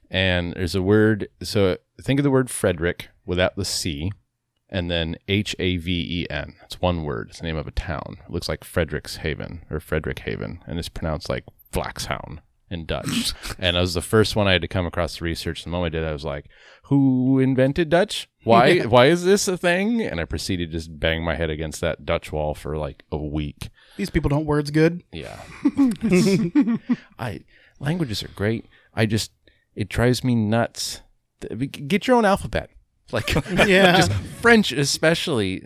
and there's a word. So think of the word Frederick without the C, and then Haven. It's one word. It's the name of a town. It looks like Frederikshaven or Frederick Haven, and it's pronounced like flaxhound in Dutch. And that was the first one I had to come across the research. The moment I did, I was like, who invented Dutch? Why is this a thing? And I proceeded to just bang my head against that Dutch wall for like a week. These people don't words good. Yeah. Languages are great. It drives me nuts. Get your own alphabet. Like, Yeah. just French especially.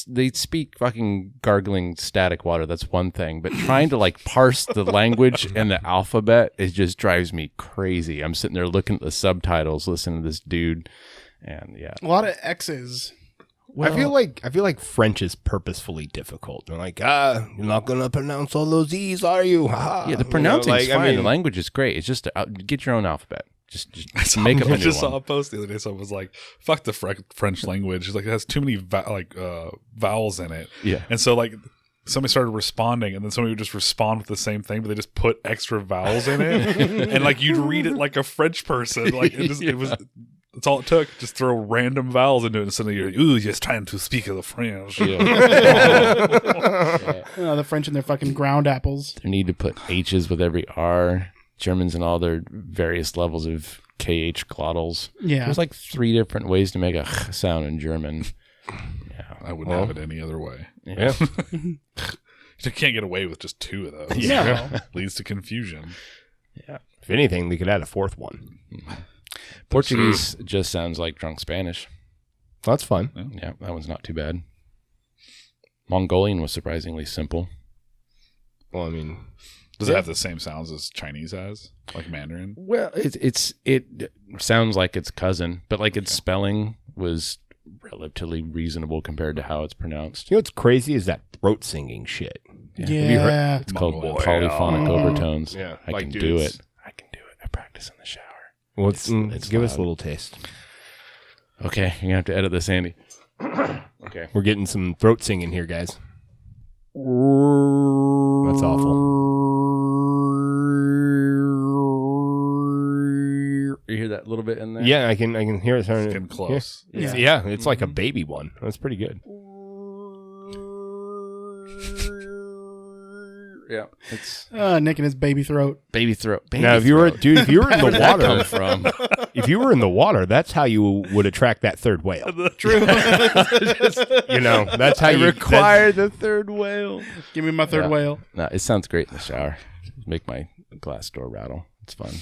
They speak fucking gargling static water. That's one thing. But trying to like parse the language and the alphabet, it just drives me crazy. I'm sitting there looking at the subtitles, listening to this dude, and yeah. A lot of X's. I feel like French is purposefully difficult. They're like, you're not gonna pronounce all those E's, are you? Ha. Yeah, the pronouncing's fine. I mean, the language is great. It's just get your own alphabet. Just make up a I new just saw one. a post the other day. Someone was like, "Fuck the French language. It's like it has too many vowels in it." Yeah. And so like somebody started responding, and then somebody would just respond with the same thing, but they just put extra vowels in it, and like you'd read it like a French person. Like it was. That's all it took. Just throw random vowels into it, and suddenly you're just trying to speak the French. Yeah. The French and their fucking ground apples. They need to put H's with every R. Germans and all their various levels of KH glottals. Yeah. There's like 3 different ways to make a sound in German. Yeah. I wouldn't have it any other way. Yeah. You can't get away with just 2 of those. Yeah. Leads to confusion. Yeah. if anything, they could add a fourth one. Portuguese just sounds like drunk Spanish. Well, that's fun. Yeah, that one's not too bad. Mongolian was surprisingly simple. Well, I mean, Does it have the same sounds as Chinese has? Like Mandarin? Well, it sounds like its cousin, but like its spelling was relatively reasonable compared to how it's pronounced. you know what's crazy is that throat singing shit. Yeah. Have you heard- It's called Mongolian. polyphonic overtones. Yeah, I like can do dudes. it. I can do it. I practice in the shower. Well, It's give us loud. a little taste. Okay, you're gonna have to edit this, Andy. Okay. We're getting some throat singing here, guys. That's awful. You hear that little bit in there? Yeah, I can hear it. It's getting close. Yeah, it's like a baby one. That's pretty good. Yeah. It's Nick and his baby throat. baby throat. Baby Now, if you were, throat. dude, if you were in the Where'd that water, come from? if you were in the water, that's how you would attract that third whale. True. You know, that's how I you require the third whale. Give me my third Yeah. whale. No, it sounds great in the shower. Make my glass door rattle. It's fun.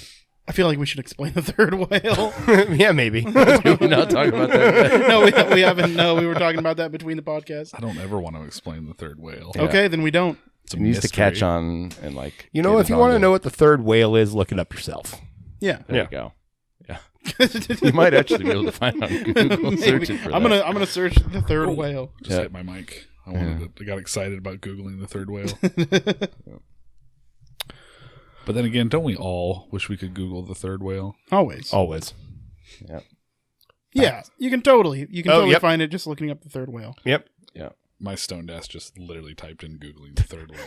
I feel like we should explain the third whale. yeah, maybe. We're not talking about that. No, we haven't. No, we were talking about that between the podcasts. I don't ever want to explain the third whale. Yeah. Okay, then we don't. It's a It needs to mystery. catch on and like. You know, get if it you want to onto- know what the third whale is, look it up yourself. Yeah. There you go. Yeah. You might actually be able to find on Google. Search it for I'm that. gonna search the third whale. Just Yeah. hit my mic. I got excited about Googling the third whale. But then again, don't we all wish we could Google the third whale? Always. Always. Yeah. Yeah, you can totally yep. find it just looking up the third whale. Yep. Yeah. My stoned ass just literally typed in Googling the third whale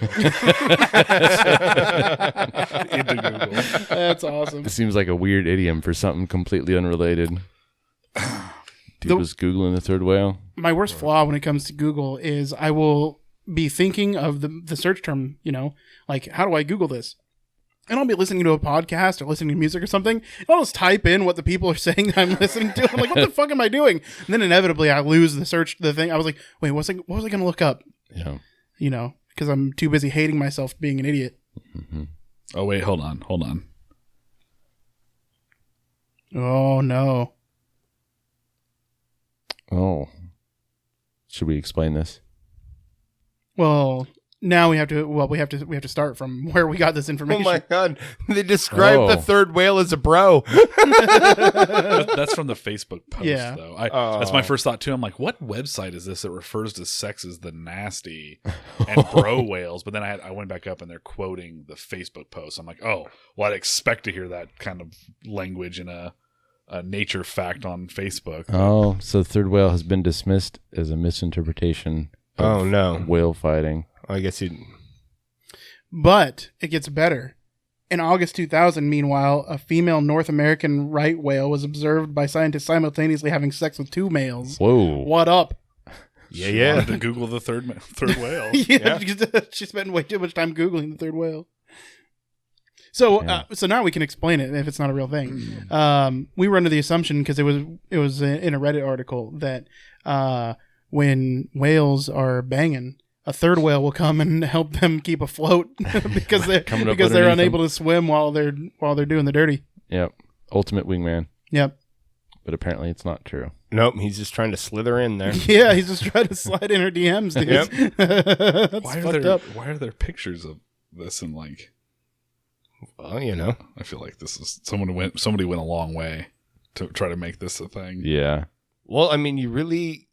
into Google. That's awesome. It seems like a weird idiom for something completely unrelated. Dude was Googling the third whale. My worst flaw when it comes to Google is I will be thinking of the search term, like, how do I Google this? and I'll be listening to a podcast or listening to music or something, and I'll just type in what the people are saying I'm listening to. I'm like, what the fuck am I doing? And then inevitably I lose the thing. I was like, wait, what was I going to look up? Yeah. You know, because I'm too busy hating myself being an idiot. Mm-hmm. Oh, wait, hold on. Oh, no. Oh. Should we explain this? Well, now we have to start from where we got this Oh information. my god! They described the third whale as a bro. That's from the Facebook post, Yeah. though. That's my first thought, too. I'm like, what website is this that refers to sex as the nasty and bro whales? But then I went back up and they're quoting the Facebook post. I'm like, oh, well, I'd expect to hear that kind of language in a nature fact on Facebook. Oh, so the third whale has been dismissed as a misinterpretation of Oh no! whale fighting. I guess he. But it gets better. In August 2000, meanwhile, a female North American right whale was observed by scientists simultaneously having sex with 2 males. Whoa. What up? She wanted to Google the third whale. Yeah. She spent way too much time Googling the third whale. So, so now we can explain it if it's not a real thing. We were under the assumption, because it was in a Reddit article, that when whales are banging, a third whale will come and help them keep afloat because they're unable to swim while they're doing the dirty. Yep. Ultimate wingman. Yep. But apparently it's not true. Nope, he's just trying to slither in there. Yeah, he's just trying to slide in her DMs, dude. Yep. That's Why fucked up. Why are there pictures of this? And like, Well, you know. I feel like this is somebody went a long way to try to make this a thing. Yeah. Well, I mean, you really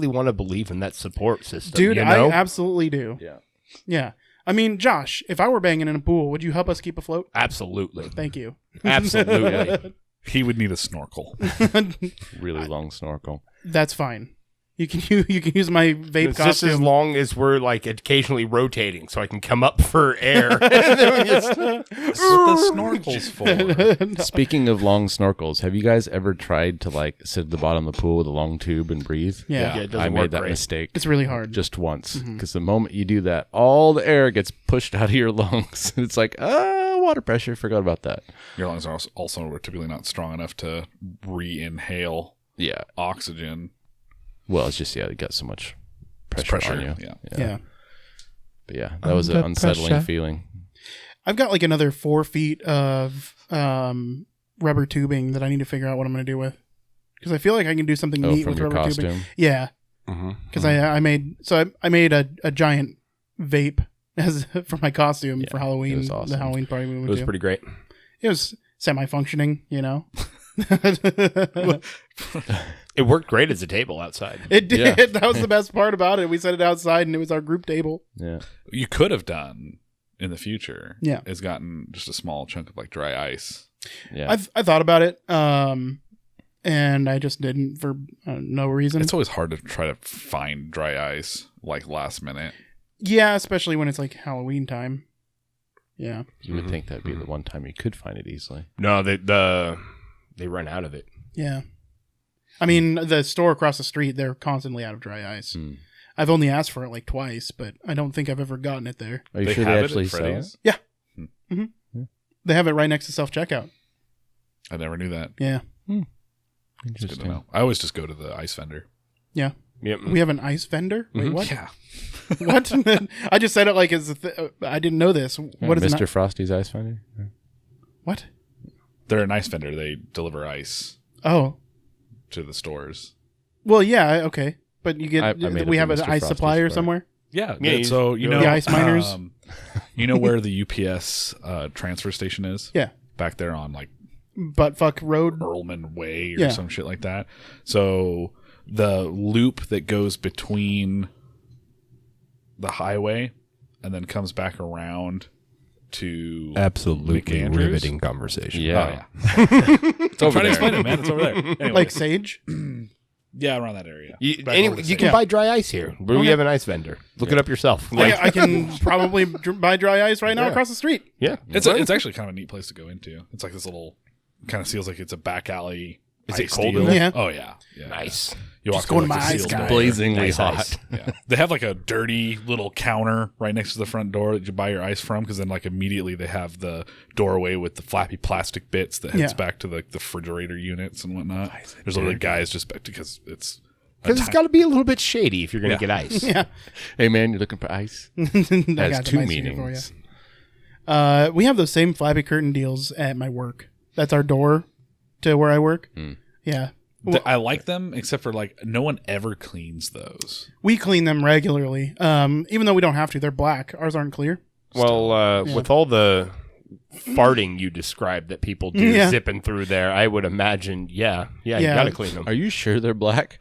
want to believe in that support system, Dude, you know? I absolutely do. Yeah. Yeah. I mean, Josh, if I were banging in a pool, would you help us keep afloat? Absolutely. Thank you. Absolutely. He would need a snorkel. Really long snorkel. That's fine. You can use my vape It's just as costume. long as we're like occasionally rotating so I can come up for air. And then we just- That's what the snorkel's for. Speaking of long snorkels, have you guys ever tried to like sit at the bottom of the pool with a long tube and breathe? Yeah. Yeah, it doesn't I work made that great. mistake It's really hard. just once because the moment you do that, all the air gets pushed out of your lungs. It's like, water pressure. Forgot about that. Your lungs are also typically not strong enough to re-inhale Yeah. oxygen. Well, it's just, you got so much pressure on you. Yeah. But yeah, that was an unsettling feeling. I've got like another 4 feet of rubber tubing that I need to figure out what I'm going to do with. Because I feel like I can do something neat from with your rubber costume? tubing. Yeah. Because I made a giant vape as for my costume for Halloween. it was awesome. The Halloween party we went It was to. pretty great. It was semi-functioning, you know. It worked great as a table outside. It did. Yeah. That was the best part about it. We set it outside, and it was our group table. Yeah. You could have done in the future. Yeah. Is gotten just a small chunk of like dry ice. Yeah. I thought about it, and I just didn't for no reason. It's always hard to try to find dry ice like last minute. Yeah, especially when it's like Halloween time. Yeah. You would think that'd be the one time you could find it easily. No, they run out of it. Yeah. I mean, the store across the street, they're constantly out of dry ice. I've only asked for it like twice, but I don't think I've ever gotten it there. Are you They sure have they it actually at sell Freddy's? it? Yeah. Hmm. They have it right next to self-checkout. I never knew that. Yeah. It's good to Interesting. know. I always just go to the ice vendor. Yeah. Yep. We have an ice vendor? Wait, what? Yeah. What? I just said it like as I didn't know this. What is Mr. it? Frosty's Ice Finder? Yeah. What? They're an ice vendor. They deliver ice Oh. to the stores. Well, yeah, okay. But you get I made we up have the an Mr. ice Frosty's supplier part. somewhere? Yeah. Yeah, So, you know. The ice miners? You know where the UPS transfer station is? Yeah. Back there on like Buttfuck Road. Earlman Way or Yeah. some shit like that. So the loop that goes between the highway and then comes back around to Absolutely McAndrews? riveting conversation. Yeah. It's over there. Explain it, man. It's over there. Anyway, Like Sage? yeah, around that area. Back Anyway, over the you can Yeah. buy dry ice here. We Okay. have an ice vendor. Look it up yourself. Like, I can probably buy dry ice right now Yeah. across the street. yeah. It's actually kind of a neat place to go into. It's like this little kind of feels like it's a back alley Is it ice cold deal. in there? Yeah. Oh yeah. Nice. You Just walk going through, to my the ice sealed guy. door. Blazingly Nice hot. ice. Yeah. They have like a dirty little counter right next to the front door that you buy your ice from, because then like immediately they have the doorway with the flappy plastic bits that heads Yeah. back to the refrigerator units and whatnot. There's little guys just back because it's Because it's got to be a little bit shady if you're going to Yeah. get ice. Yeah. Hey man, you're looking for ice? I Has got two the ice here for meanings. you. We have those same flappy curtain deals at my work. That's our door to where I work. Yeah. I like them, except for like no one ever cleans those. We clean them regularly. Even though we don't have to. They're black. Ours aren't clear. Well, with all the farting you described that people do Yeah. zipping through there, I would imagine, you Yeah. got to clean them. Are you sure they're black?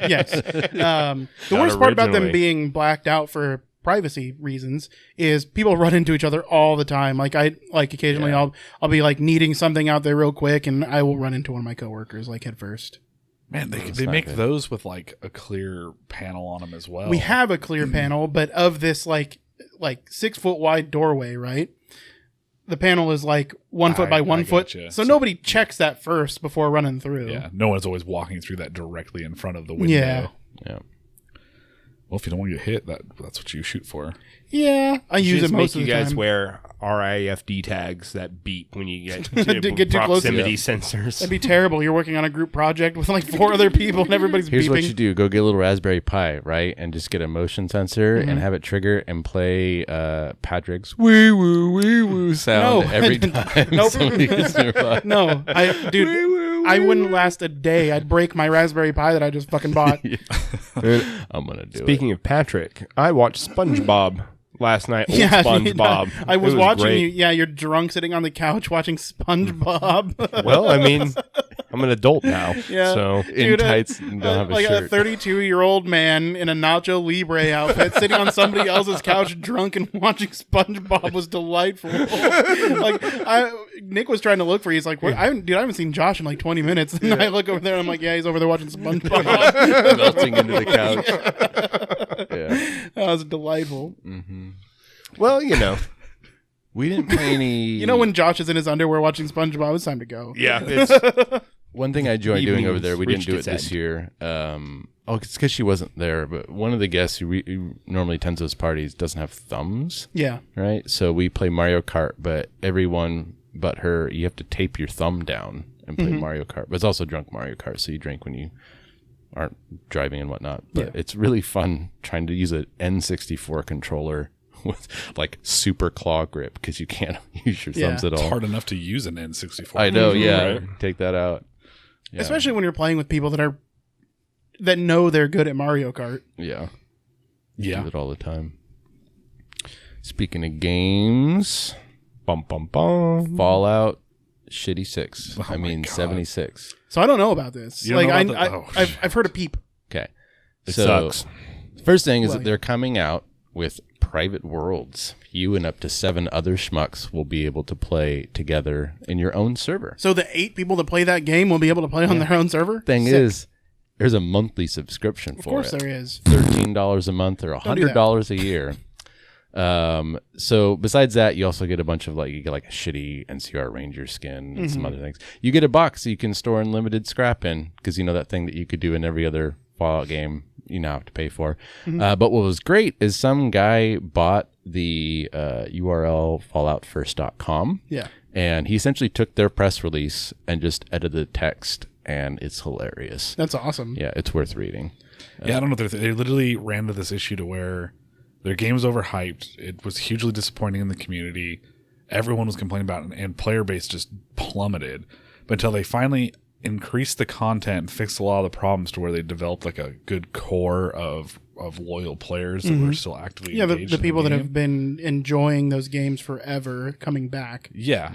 Yes. The worst part about them originally. being blacked out for privacy reasons is people run into each other all the time. Like occasionally I'll be like needing something out there real quick, and I will run into one of my coworkers like head first. Man, they not make good. those with like a clear panel on them as well. We have a clear panel, but of this like 6 foot wide doorway, right? The panel is like 1 foot by 1 foot. gotcha. So nobody checks that first before running through. Yeah, no one's always walking through that directly in front of the window. Yeah. Yeah. Well, if you don't want to get hit, that's what you shoot for. Yeah, I use Just it most make of you the guys time. wear RIFD tags that beep when you get To get too close. proximity sensors. That'd be terrible. You're working on a group project with like 4 other people and everybody's Here's beeping. what you do: go get a little Raspberry Pi, right, and just get a motion sensor and have it trigger and play Patrick's wee woo sound No. every time Nope. somebody gets nearby. No, I wouldn't last a day. I'd break my Raspberry Pi that I just fucking bought. I'm gonna do Speaking of Patrick, I watched SpongeBob last night. Old Yeah, SpongeBob. I was It watching great. you. Yeah, you're drunk sitting on the couch watching SpongeBob. Well, I mean, I'm an adult now. Yeah. So it. In Dude, tights and don't have a like shirt. a 32-year-old man in a Nacho Libre outfit sitting on somebody else's couch drunk and watching SpongeBob was delightful. Nick was trying to look for you. He's like, what? I haven't seen Josh in like 20 minutes. And I look over there and I'm like, yeah, he's over there watching SpongeBob. Melting into the couch. Yeah. That was delightful. well, We didn't play any. You know when Josh is in his underwear watching SpongeBob, it's time to go. yeah, it's One thing I enjoy doing over there, we didn't reached do it its this end. year. It's because she wasn't there, but one of the guests who normally attends those parties doesn't have thumbs, Yeah. right? So we play Mario Kart, but everyone but her, you have to tape your thumb down and play Mario Kart. But it's also drunk Mario Kart, so you drink when you aren't driving and whatnot. But it's really fun trying to use an N64 controller with like super claw grip because you can't use your thumbs at It's all. hard enough to use an N64. I know, yeah. Right? Take that out. Yeah. Especially when you're playing with people that know they're good at Mario Kart. Yeah. Yeah. Do it all the time. Speaking of games, bum bum bum. Fallout Shitty 6. Oh I mean my God. 76. So I don't know about this. You don't Like know about that? I've heard a peep. Okay. It so, sucks. First thing is Well, that they're coming out with private worlds. You and up to 7 other schmucks will be able to play together in your own server. So the 8 people that play that game will be able to play on their own server? Thing Sick. is, there's a monthly subscription Of for course it. there is. $13 a month or Don't do that. $100 a year. So besides that, you also get a bunch of you get like a shitty NCR Ranger skin and some other things. You get a box so you can store unlimited scrap in, because that thing that you could do in every other Fallout game you now have to pay for. But what was great is some guy bought the URL falloutfirst.com. Yeah. And he essentially took their press release and just edited the text, and it's hilarious. That's awesome. Yeah, it's worth reading. Yeah, I don't know. They literally ran to this issue to where their game was overhyped. It was hugely disappointing in the community. Everyone was complaining about it, and player base just plummeted. But until they finally increased the content and fixed a lot of the problems to where they developed like a good core of loyal players that were still actively Yeah, engaged the in people that game. have been enjoying those games forever coming back. Yeah,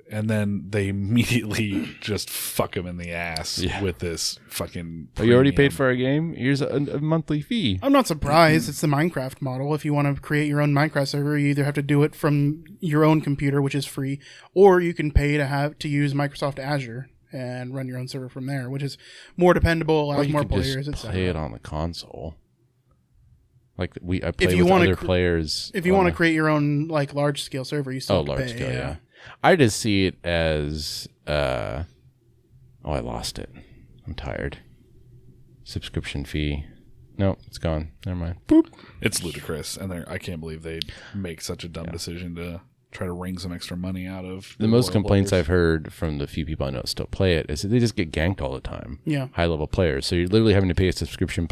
and then they immediately just fuck them in the ass with this fucking. Oh, you already paid premium. for our game? Here's a monthly fee. I'm not surprised. It's the Minecraft model. If you want to create your own Minecraft server, you either have to do it from your own computer, which is free, or you can pay to use Microsoft Azure and run your own server from there, which is more dependable, Or allows you more could players, just etc. play it on the console. Like I play you with wanna other players. If you want to create your own large scale server, you still have to large pay, scale, yeah. I just see it as Oh, I lost it. I'm tired. Subscription fee. No, it's gone. Never mind. Boop. It's ludicrous, and I can't believe they'd make such a dumb decision to try to wring some extra money out of The most loyal complaints players. I've heard from the few people I know that still play it is that they just get ganked all the time. Yeah. High-level players. So you're literally having to pay a subscription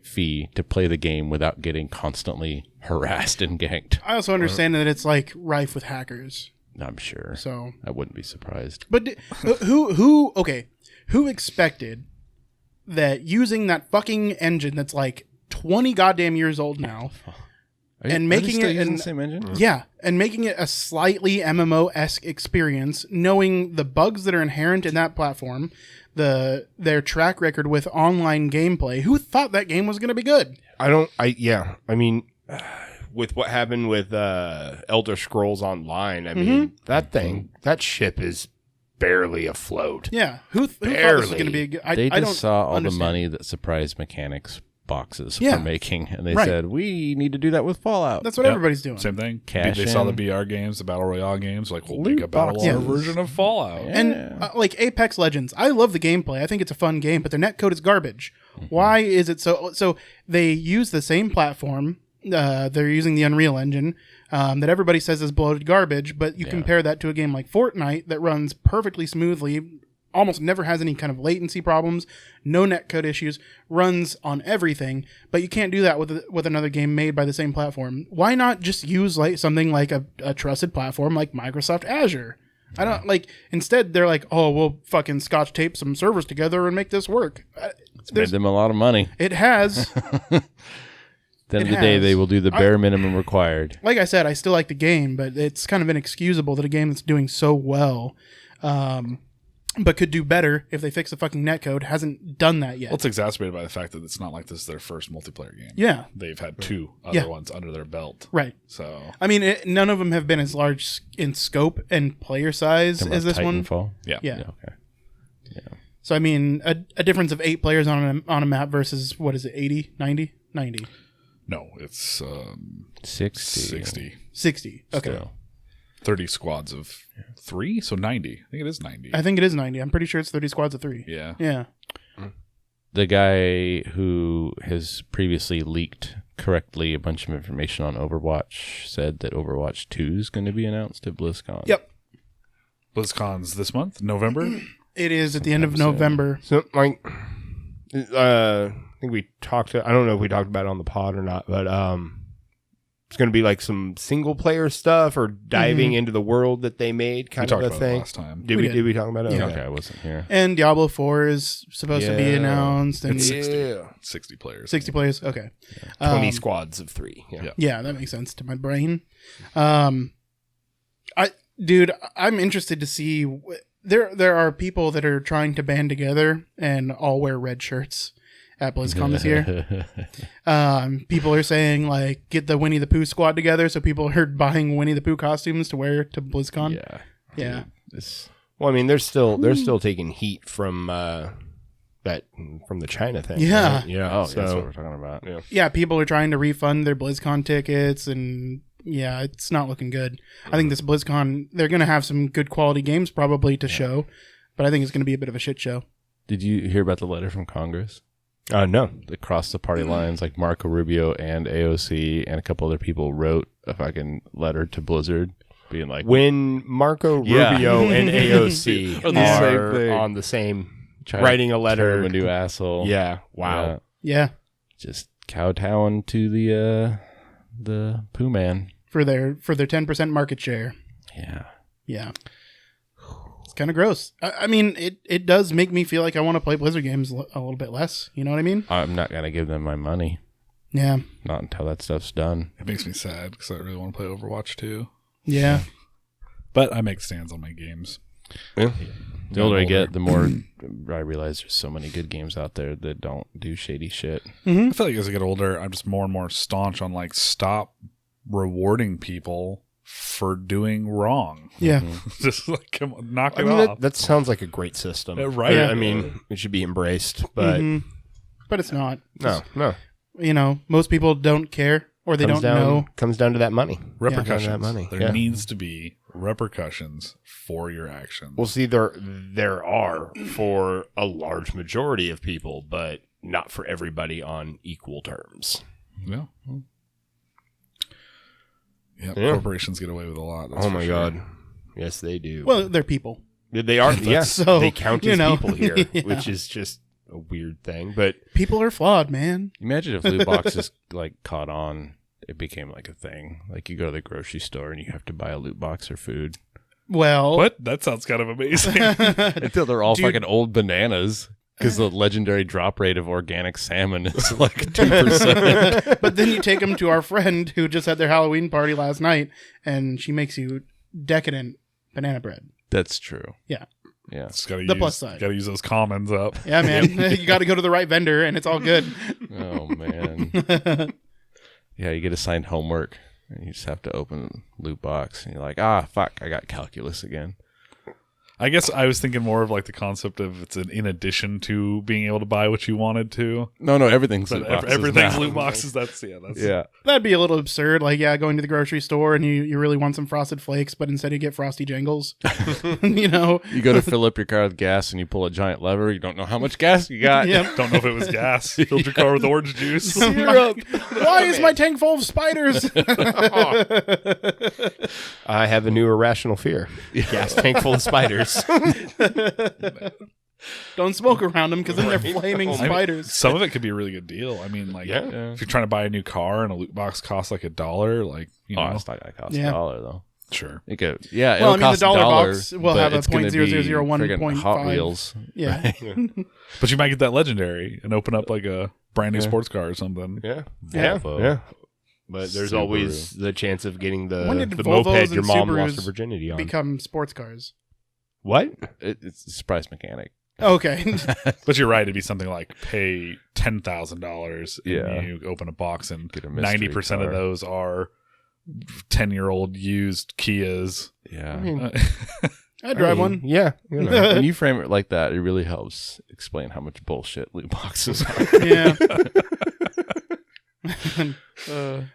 fee to play the game without getting constantly harassed and ganked. I also understand that it's like rife with hackers. I'm sure. So, I wouldn't be surprised. but who expected that using that fucking engine that's like 20 goddamn years old now, and making it using the same engine? yeah, and making it a slightly MMO-esque experience, knowing the bugs that are inherent in that platform, their track record with online gameplay. Who thought that game was going to be good? I mean, with what happened with Elder Scrolls Online, I mean, that ship is barely afloat. Yeah, who thought this was Barely. going to be a good? They I just don't saw all understand. the money that Surprise Mechanics boxes Yeah. were making, and they Right. said, we need to do that with Fallout. That's what Yep. everybody's doing. Same thing. Cash They saw the in. BR games, the Battle Royale games, like, we'll Loot make a Battle boxes. Royale version of Fallout. And like Apex Legends, I love the gameplay. I think it's a fun game, but their netcode is garbage. Why is it so? So they use the same platform. They're using the Unreal Engine that everybody says is bloated garbage, but you compare that to a game like Fortnite that runs perfectly smoothly, almost never has any kind of latency problems, no netcode issues, runs on everything. But you can't do that with another game made by the same platform. Why not just use like something like a trusted platform like Microsoft Azure? I don't like. Instead, they're like, "Oh, we'll fucking scotch tape some servers together and make this work." Made them a lot of money. It has. At the end It of the day, has. they will do the bare minimum required. Like I said, I still like the game, but it's kind of inexcusable that a game that's doing so well, but could do better if they fix the fucking netcode, hasn't done that yet. Well, it's exacerbated by the fact that it's not like this is their first multiplayer game. Yeah. They've had two other Yeah. ones under their belt. Right. So, I mean, none of them have been as large in scope and player size Talking as about this one. Titanfall. yeah. Yeah. Okay. So, I mean, a difference of 8 players on a map versus, what is it, 80, 90? 90. No, it's 60. 60. 60. Okay. Still. 30 squads of 3, so 90. I think it is 90. I think it is 90. I'm pretty sure it's 30 squads of 3. Yeah. Yeah. The guy who has previously leaked correctly a bunch of information on Overwatch said that Overwatch 2 is going to be announced at BlizzCon. Yep. BlizzCon's this month, November. It is at the end of Sometime soon. November. So, like, I think we talked. I don't know if we talked about it on the pod or not, but it's going to be like some single player stuff or diving into the world that they made, We kind talked of a about it thing. last time. Did We we? did. Did we talk about it? Yeah. Okay, I wasn't here. And Diablo 4 is supposed to be Yeah. announced. And It's 60. Yeah. 60 players. 60 players. Okay. 20 squads of 3. Yeah. Yeah. Yeah, that makes sense to my brain. I'm interested to see. There are people that are trying to band together and all wear red shirts at BlizzCon this year. People are saying like get the Winnie the Pooh squad together, so people are buying Winnie the Pooh costumes to wear to BlizzCon. Yeah. Yeah. This, Well, I mean, they're still taking heat from from the China thing. Yeah. right? Yeah. oh, that's what so we're talking about. yeah. Yeah, people are trying to refund their BlizzCon tickets, and yeah, it's not looking good. I think this BlizzCon, they're going to have some good quality games probably to show, but I think it's going to be a bit of a shit show. Did you hear about the letter from Congress? No. Across the party lines, like Marco Rubio and AOC and a couple other people wrote a fucking letter to Blizzard being like, When Marco Yeah. Rubio and AOC On the same are thing. on the same, try to writing a turn letter. him into asshole. Yeah. Wow. Yeah, Just kowtowing to the poo man. for their 10% market share. Yeah. Yeah. It's kind of gross. I mean, it does make me feel like I want to play Blizzard games a little bit less. You know what I mean? I'm not going to give them my money. Yeah. Not until that stuff's done. It makes me sad because I really want to play Overwatch too. Yeah. But I make stands on my games. Yeah. The older I get, the more I realize there's so many good games out there that don't do shady shit. I feel like as I get older, I'm just more and more staunch on like stop rewarding people for doing wrong. Yeah. Just like come on, knock I it mean, off. that sounds like a great system. Right. I mean, it should be embraced, but Mhm. But it's not. no. You know, most people don't care or they Comes don't down, know. Comes down to that money. Repercussions. Yeah, that money. There Yeah. needs to be repercussions for your actions. Well, see, there are for a large majority of people, but not for everybody on equal terms. Yeah. Yep, Yeah. corporations get away with a lot. That's Oh for my sure. God. Yes, they do. Well, they're people. They are. Yeah. So, they count as people here, yeah. which is just a weird thing. But People are flawed, man. Imagine if loot boxes like caught on, it became like a thing. Like you go to the grocery store and you have to buy a loot box or food. Well, What? That sounds kind of amazing. Until they're all Dude. fucking old bananas. Because the legendary drop rate of organic salmon is like 2%. but then you take them to our friend who just had their Halloween party last night, and she makes you decadent banana bread. That's true. Yeah. Yeah. Just gotta The use, plus side. Gotta use those commons up. Yeah, man. You got to go to the right vendor, and it's all good. Oh, man. Yeah, you get assigned homework. And you just have to open loot box. And you're like, fuck, I got calculus again. I guess I was thinking more of like the concept of it's in addition to being able to buy what you wanted to. No, everything's But loot boxes everything's now. loot boxes. That's Yeah. That'd be a little absurd. Like, yeah, going to the grocery store, and you really want some Frosted Flakes, but instead you get Frosty Jangles. You know? You go to fill up your car with gas and you pull a giant lever. You don't know how much gas you got. Yep. Don't know if it was gas. Filled your car with orange juice. Syrup. Why is my tank full of spiders? I have a new irrational fear. Gas tank full of spiders. Don't smoke around them because then they're flaming I mean, spiders. Some of it could be a really good deal. I mean, like, Yeah. if you're trying to buy a new car and a loot box costs like $1, like, you know, It's not going to cost Yeah. $1 though. sure. It could, Well, it'll I mean, the cost dollar $1, box will but have a it's gonna be 0.0001 friggin' point Hot 5. Wheels. Yeah. But you might get that legendary and open up like a brand new Yeah. sports car or something. Yeah. Volvo. Yeah. But there's Subaru. always the chance of getting the When did moped Volvos your and mom lost Subarus her virginity on. Become sports cars. What? It's a surprise mechanic. Okay. But you're right. It'd be something like pay $10,000 and Yeah. you open a box and Get a mystery 90% car. of those are 10-year-old used Kias. Yeah. I mean, I'd drive one. Yeah. You know. When you frame it like that, it really helps explain how much bullshit loot boxes are. Yeah.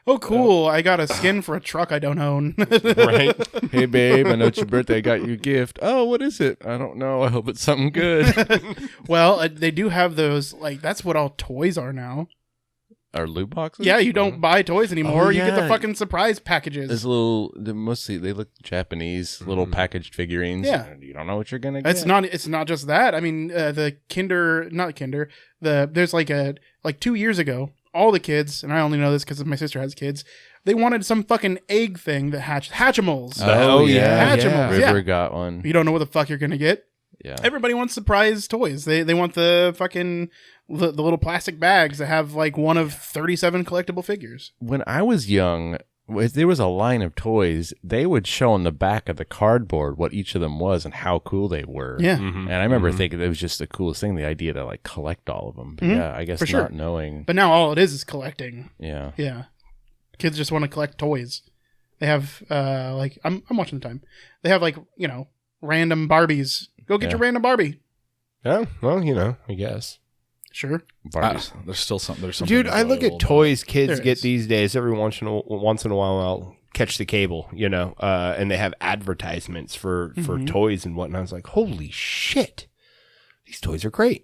Oh, cool. I got a skin for a truck I don't own. Right? Hey, babe, I know it's your birthday. I got you a gift. Oh, what is it? I don't know. I hope it's something good. Well, they do have those, like, that's what all toys are now. Are loot boxes? Yeah, you don't buy toys anymore. Oh, You get the yeah. fucking surprise packages. There's they look Japanese, little packaged figurines. Yeah. And you don't know what you're going to get. It's not just that. I mean, there's like 2 years ago, all the kids, and I only know this because my sister has kids, they wanted some fucking egg thing that hatched Hatchimals. Oh, yeah. Hatchimals. River Yeah. got one. You don't know what the fuck you're gonna get. Yeah. Everybody wants surprise toys. They want the fucking the little plastic bags that have like one of 37 collectible figures. When I was young, if there was a line of toys, they would show on the back of the cardboard what each of them was and how cool they were. Yeah. And I remember thinking it was just the coolest thing, the idea to like collect all of them. But yeah, I guess For sure. not knowing. But now all it is collecting. Yeah. Yeah. Kids just want to collect toys. They have like I'm watching the time. They have like, you know, random Barbies. Go get Yeah. your random Barbie. Yeah. Well, you know, I guess. Sure. Barbies. There's still something. There's something. Dude, I look at enjoyable toys kids There get is. these days. Every once in a while, I'll catch the cable, you know, and they have advertisements for toys and whatnot. I was like, holy shit, these toys are great.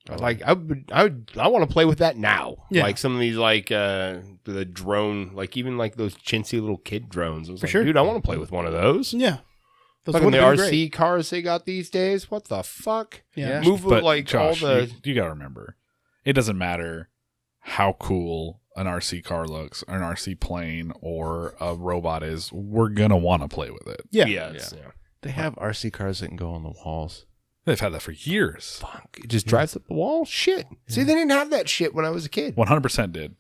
Like, I want to play with that now. Yeah. Like some of these, like the drone, like even like those chintzy little kid drones. I was like, sure. dude, I want to play with one of those. Yeah. Those Fucking the would've been RC great. cars they got these days. What the fuck? Yeah. Move But like Josh, all the. you gotta remember, it doesn't matter how cool an RC car looks, or an RC plane, or a robot is. We're gonna want to play with it. Yeah. Yeah. They have RC cars that can go on the walls. They've had that for years. Fuck. It just drives up the wall. Shit. See, they didn't have that shit when I was a kid. 100% did.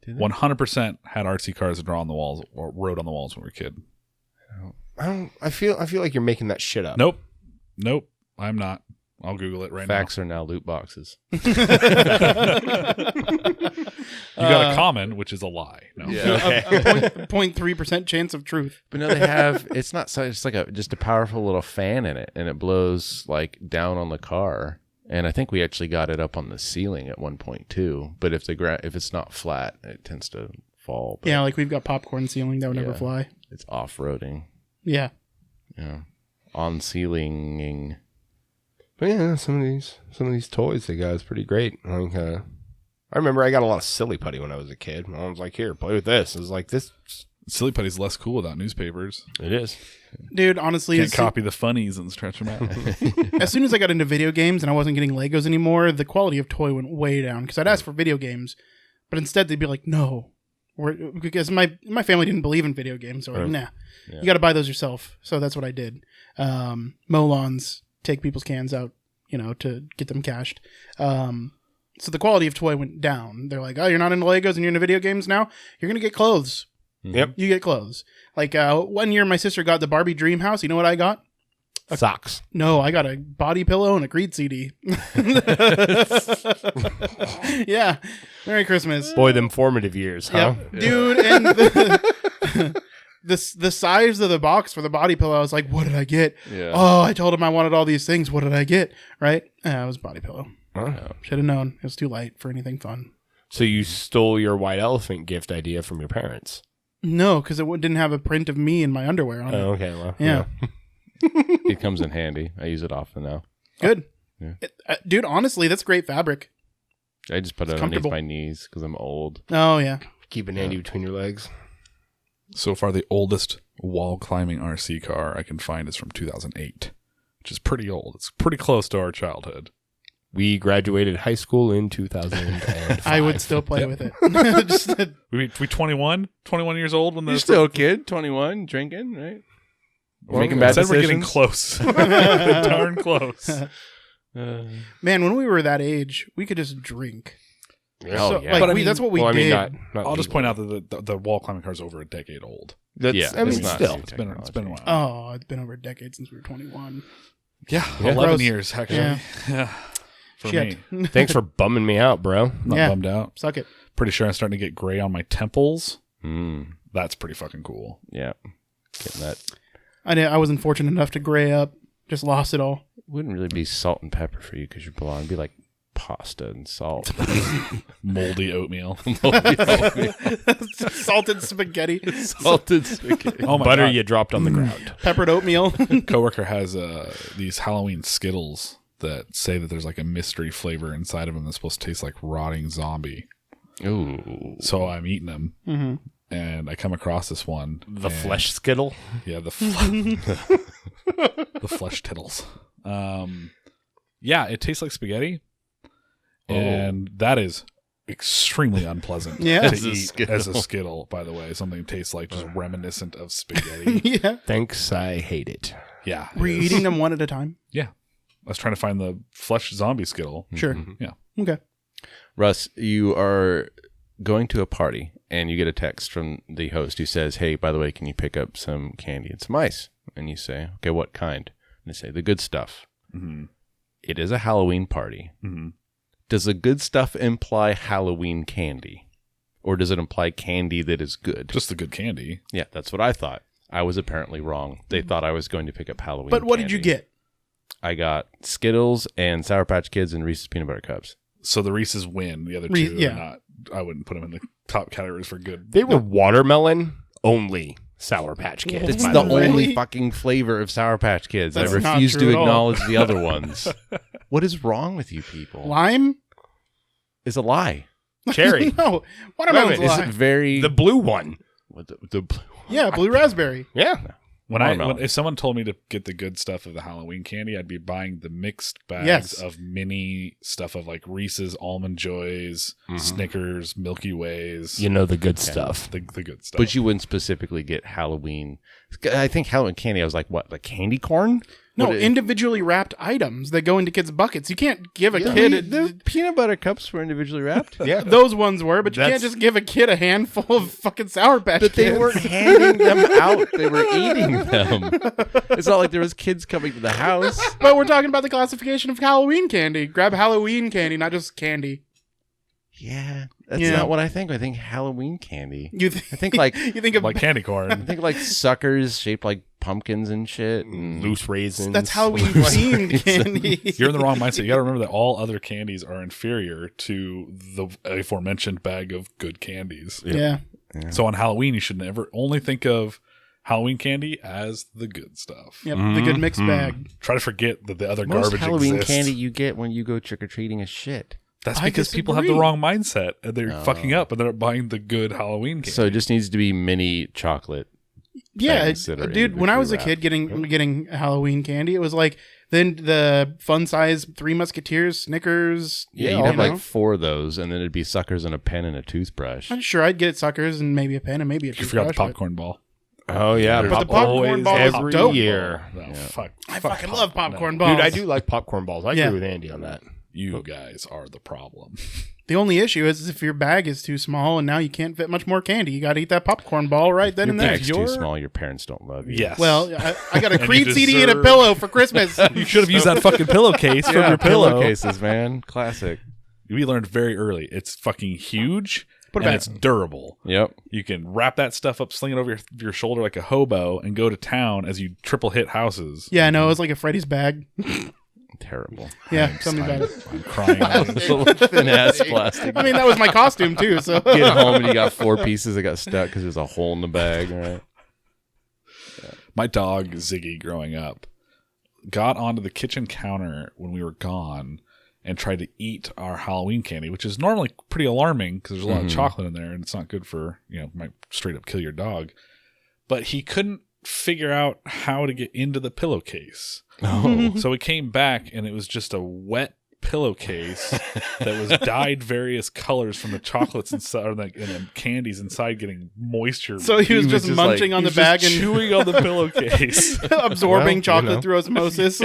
Did they? 100% had RC cars that draw on the walls or rode on the walls when we were a kid. I feel like you're making that shit up. Nope. I'm not. I'll Google it right Facts are now loot boxes. now. You got a common, which is a lie. No. Yeah. A 0.3% chance of truth. But no, they have. It's not. So it's like just a powerful little fan in it, and it blows like down on the car. And I think we actually got it up on the ceiling at one point too. But if if it's not flat, it tends to fall. But Yeah, like we've got popcorn ceiling that would never Yeah. fly. it's off roading. Yeah. on ceilinging. But yeah, some of these toys they got is pretty great. Like, I remember I got a lot of silly putty when I was a kid. I was like, "Here, play with this." It was like this. Silly putty's less cool without newspapers. It is. Dude, honestly, Can't copy the funnies and stretch them out. as soon as I got into video games and I wasn't getting Legos anymore, the quality of toy went way down. Because I'd ask for video games, but instead they'd be like, "No," because my family didn't believe in video games. So like, nah, you got to buy those yourself. So that's what I did. Mow lawns, take people's cans out, to get them cashed. So the quality of toy went down. They're like, "Oh, you're not into Legos and you're into video games now? You're gonna get clothes." Yep. You get clothes. Like, 1 year my sister got the Barbie Dream House. You know what I got? Socks. No, I got a body pillow and a Creed CD. Yeah. Merry Christmas. Boy, them formative years, huh? Yep. Dude, and the size of the box for the body pillow, I was like, what did I get? Yeah. Oh, I told him I wanted all these things. What did I get? Right? It was a body pillow. Should have known. It was too light for anything fun. So you stole your white elephant gift idea from your parents? No, because it didn't have a print of me in my underwear on it. Oh, okay. Well, Yeah. It comes in handy. I use it often now. Good. Yeah. Dude, honestly, that's great fabric. I just put it underneath my knees because I'm old. Oh, yeah. Keep it handy between your legs. So far, the oldest wall climbing RC car I can find is from 2008, which is pretty old. It's pretty close to our childhood. We graduated high school in 2005. I would still play with it. Just, We 21 years old when You're still a kid, 21, drinking, right? Making bad said decisions. we're getting close. Darn close. man, when we were that age, we could just drink. Oh, So, yeah. like, But I mean- that's what we Well, I mean, did. not I'll just legally. point out that the wall climbing car is over a decade old. That's, Yeah, I mean, it's not still. new It's been a while. Oh, it's been over a decade since we were 21. Yeah, Yeah. 11 Gross. years actually. Yeah. Yeah. For Shit. me, Thanks for bumming me out, bro. I'm not Yeah. bummed out. Suck it. Pretty sure I'm starting to get gray on my temples. Mm, That's pretty fucking cool. yeah. Getting that. I wasn't fortunate enough to gray up. Just lost it all. Wouldn't really be salt and pepper for you because you're blonde. It'd be like pasta and salt. Moldy oatmeal. Salted spaghetti, Salted spaghetti. Oh my Butter God. you dropped on the ground. peppered oatmeal. Coworker has these Halloween Skittles that say that there's like a mystery flavor inside of them that's supposed to taste like rotting zombie. Ooh. So I'm eating them, Mm-hmm. and I come across this one. The and- flesh skittle. Yeah, the flesh tittles. Yeah, it tastes like spaghetti, and that is extremely unpleasant. Yeah. to As a eat Skittle. as a Skittle. By the way, something that tastes like just reminiscent of spaghetti. Yeah. Thanks, I hate it. Yeah, Were you it is. eating them one at a time? Yeah, I was trying to find the flesh zombie Skittle. Sure. Yeah. Okay. Russ, you are going to a party and you get a text from the host who says, "Hey, by the way, can you pick up some candy and some ice?" And you say, "Okay, what kind?" And they say, "The good stuff." Mm-hmm. It is a Halloween party. Mm-hmm. Does the good stuff imply Halloween candy? Or does it imply candy that is good? Just the good candy. Yeah, that's what I thought. I was apparently wrong. They thought I was going to pick up Halloween But what did you candy. get? I got Skittles and Sour Patch Kids and Reese's Peanut Butter Cups. So the Reese's win. The other two Yeah. are not. I wouldn't put them in the top categories for good. They were watermelon only Sour Patch Kids. It's by the the way. only fucking flavor of Sour Patch Kids. That's I not refuse true to at all. acknowledge the other ones. What is wrong with you people? Lime? Is a lie. Cherry. No. Watermelon's Wait, a Is lie. it very The blue one. what the blue? Yeah, blue raspberry. Yeah. Watermelon. If someone told me to get the good stuff of the Halloween candy, I'd be buying the mixed bags Yes. of mini stuff of like Reese's, Almond Joys, Snickers, Milky Ways, You know the good stuff. the good stuff. But you wouldn't specifically get Halloween. I think Halloween candy. I was like, what? Like candy corn? No, What- individually wrapped items that go into kids' buckets. You can't give a kid the peanut butter cups were individually wrapped. Yeah. those ones were, but you can't That's- just give a kid a handful of fucking Sour Patch But they Kids. weren't handing them out. They were eating them. It's not like there was kids coming to the house. But we're talking about the classification of Halloween candy. Grab Halloween candy, not just candy. Yeah, that's Yeah. not what I think. I think Halloween candy. You I think like you think of like candy corn. I think like suckers shaped like pumpkins and shit. And Loose raisins. that's Halloween themed candy. You're in the wrong mindset. You got to remember that all other candies are inferior to the aforementioned bag of good candies. Yeah. So on Halloween, you should never only think of Halloween candy as the good stuff. Yep, the good mixed bag. Try to forget that the other Most garbage Halloween exists. candy you get when you go trick-or-treating is shit. That's I because people have the disagree. wrong mindset and they're fucking up and they're not buying the good Halloween candy. So it just needs to be mini chocolate. Yeah, things that are dude. When I was a individually kid getting Halloween candy, it was like then the fun size Three Musketeers, Snickers. Yeah, you you'd have know? like 4 of those, and then it'd be suckers and a pen and a toothbrush. I'm sure I'd get suckers and maybe a pen and maybe a you forgot the toothbrush, popcorn ball. Oh yeah, But the popcorn ball is every dope. year. No, fuck. I fucking love popcorn No. balls. Dude, I do like popcorn balls. I Yeah. agree with Andy on that. You guys are the problem. The only issue is if your bag is too small and now you can't fit much more candy. You got to eat that popcorn ball right then Your and there. bag's too small. Your parents don't love you. Yes. Well, I got a And Creed you CD and a deserve- pillow for Christmas. you should have used that fucking pillowcase from your pillow. pillowcases, man. Classic. We learned very early. It's fucking huge Put it and back. it's durable. Yep. You can wrap that stuff up, sling it over your shoulder like a hobo, and go to town as you triple hit houses. Yeah, no, it was like a Freddy's bag. Terrible. Yeah, tell me about it. I'm crying. Thin ass plastic. I mean, that was my costume too. So Get home and you got 4 pieces that got stuck because there's a hole in the bag. Right. My dog Ziggy, growing up, got onto the kitchen counter when we were gone and tried to eat our Halloween candy, which is normally pretty alarming because there's a lot of chocolate in there and it's not good for, might straight up kill your dog. But he couldn't figure out how to get into the pillowcase. Oh. So it came back and it was just a wet pillowcase that was dyed various colors from the chocolates inside and the candies inside getting moisture. So he was just munching on the bag and chewing on the pillowcase. absorbing Well, chocolate through osmosis.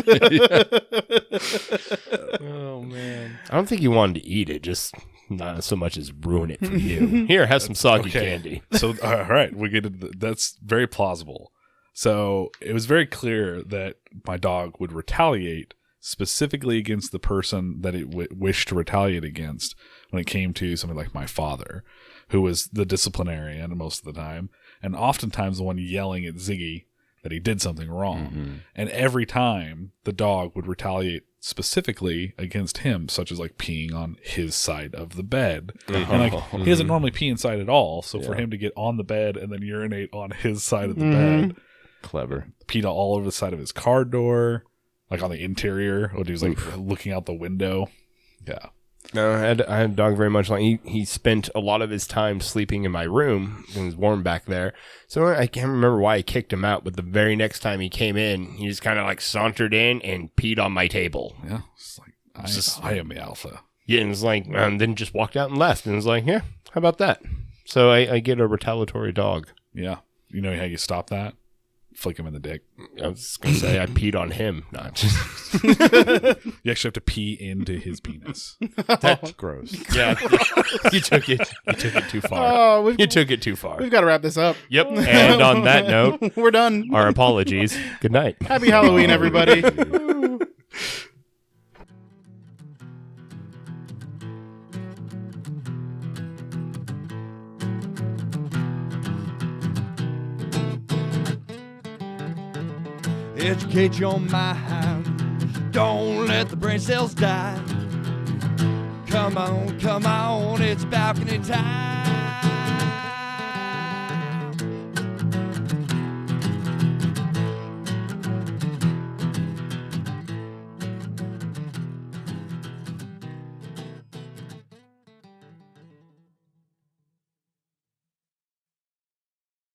Oh, man. I don't think he wanted to eat it, just not so much as ruin it for you. Here, have some soggy candy. So, all right, we get that's very plausible. So it was very clear that my dog would retaliate specifically against the person that it wished to retaliate against when it came to somebody like my father, who was the disciplinarian most of the time, and oftentimes the one yelling at Ziggy that he did something wrong. Mm-hmm. And every time the dog would retaliate specifically against him, such as like peeing on his side of the bed. And like he doesn't normally pee inside at all. So for him to get on the bed and then urinate on his side of the bed, Clever. peed all over the side of his car door, like on the interior when he was like looking out the window. Yeah. No, I had a dog very much like he spent a lot of his time sleeping in my room. It was warm back there. So I can't remember why I kicked him out, but the very next time he came in, he just kind of like sauntered in and peed on my table. Yeah. It's like, I am the alpha. Yeah, and it's like, and then just walked out and left. And it's like, yeah, how about that? So I get a retaliatory dog. Yeah. You know how you stop that? Flick him in the dick. I was going to say I peed on him, not just. You actually have to pee into his penis. That's gross. Yeah, you took it too far. Oh, You took it too far. we've got to wrap this up. Yep. And on that note, We're done. our apologies. Good night. Happy Halloween, everybody. Educate your mind. Don't let the brain cells die. Come on, it's balcony time.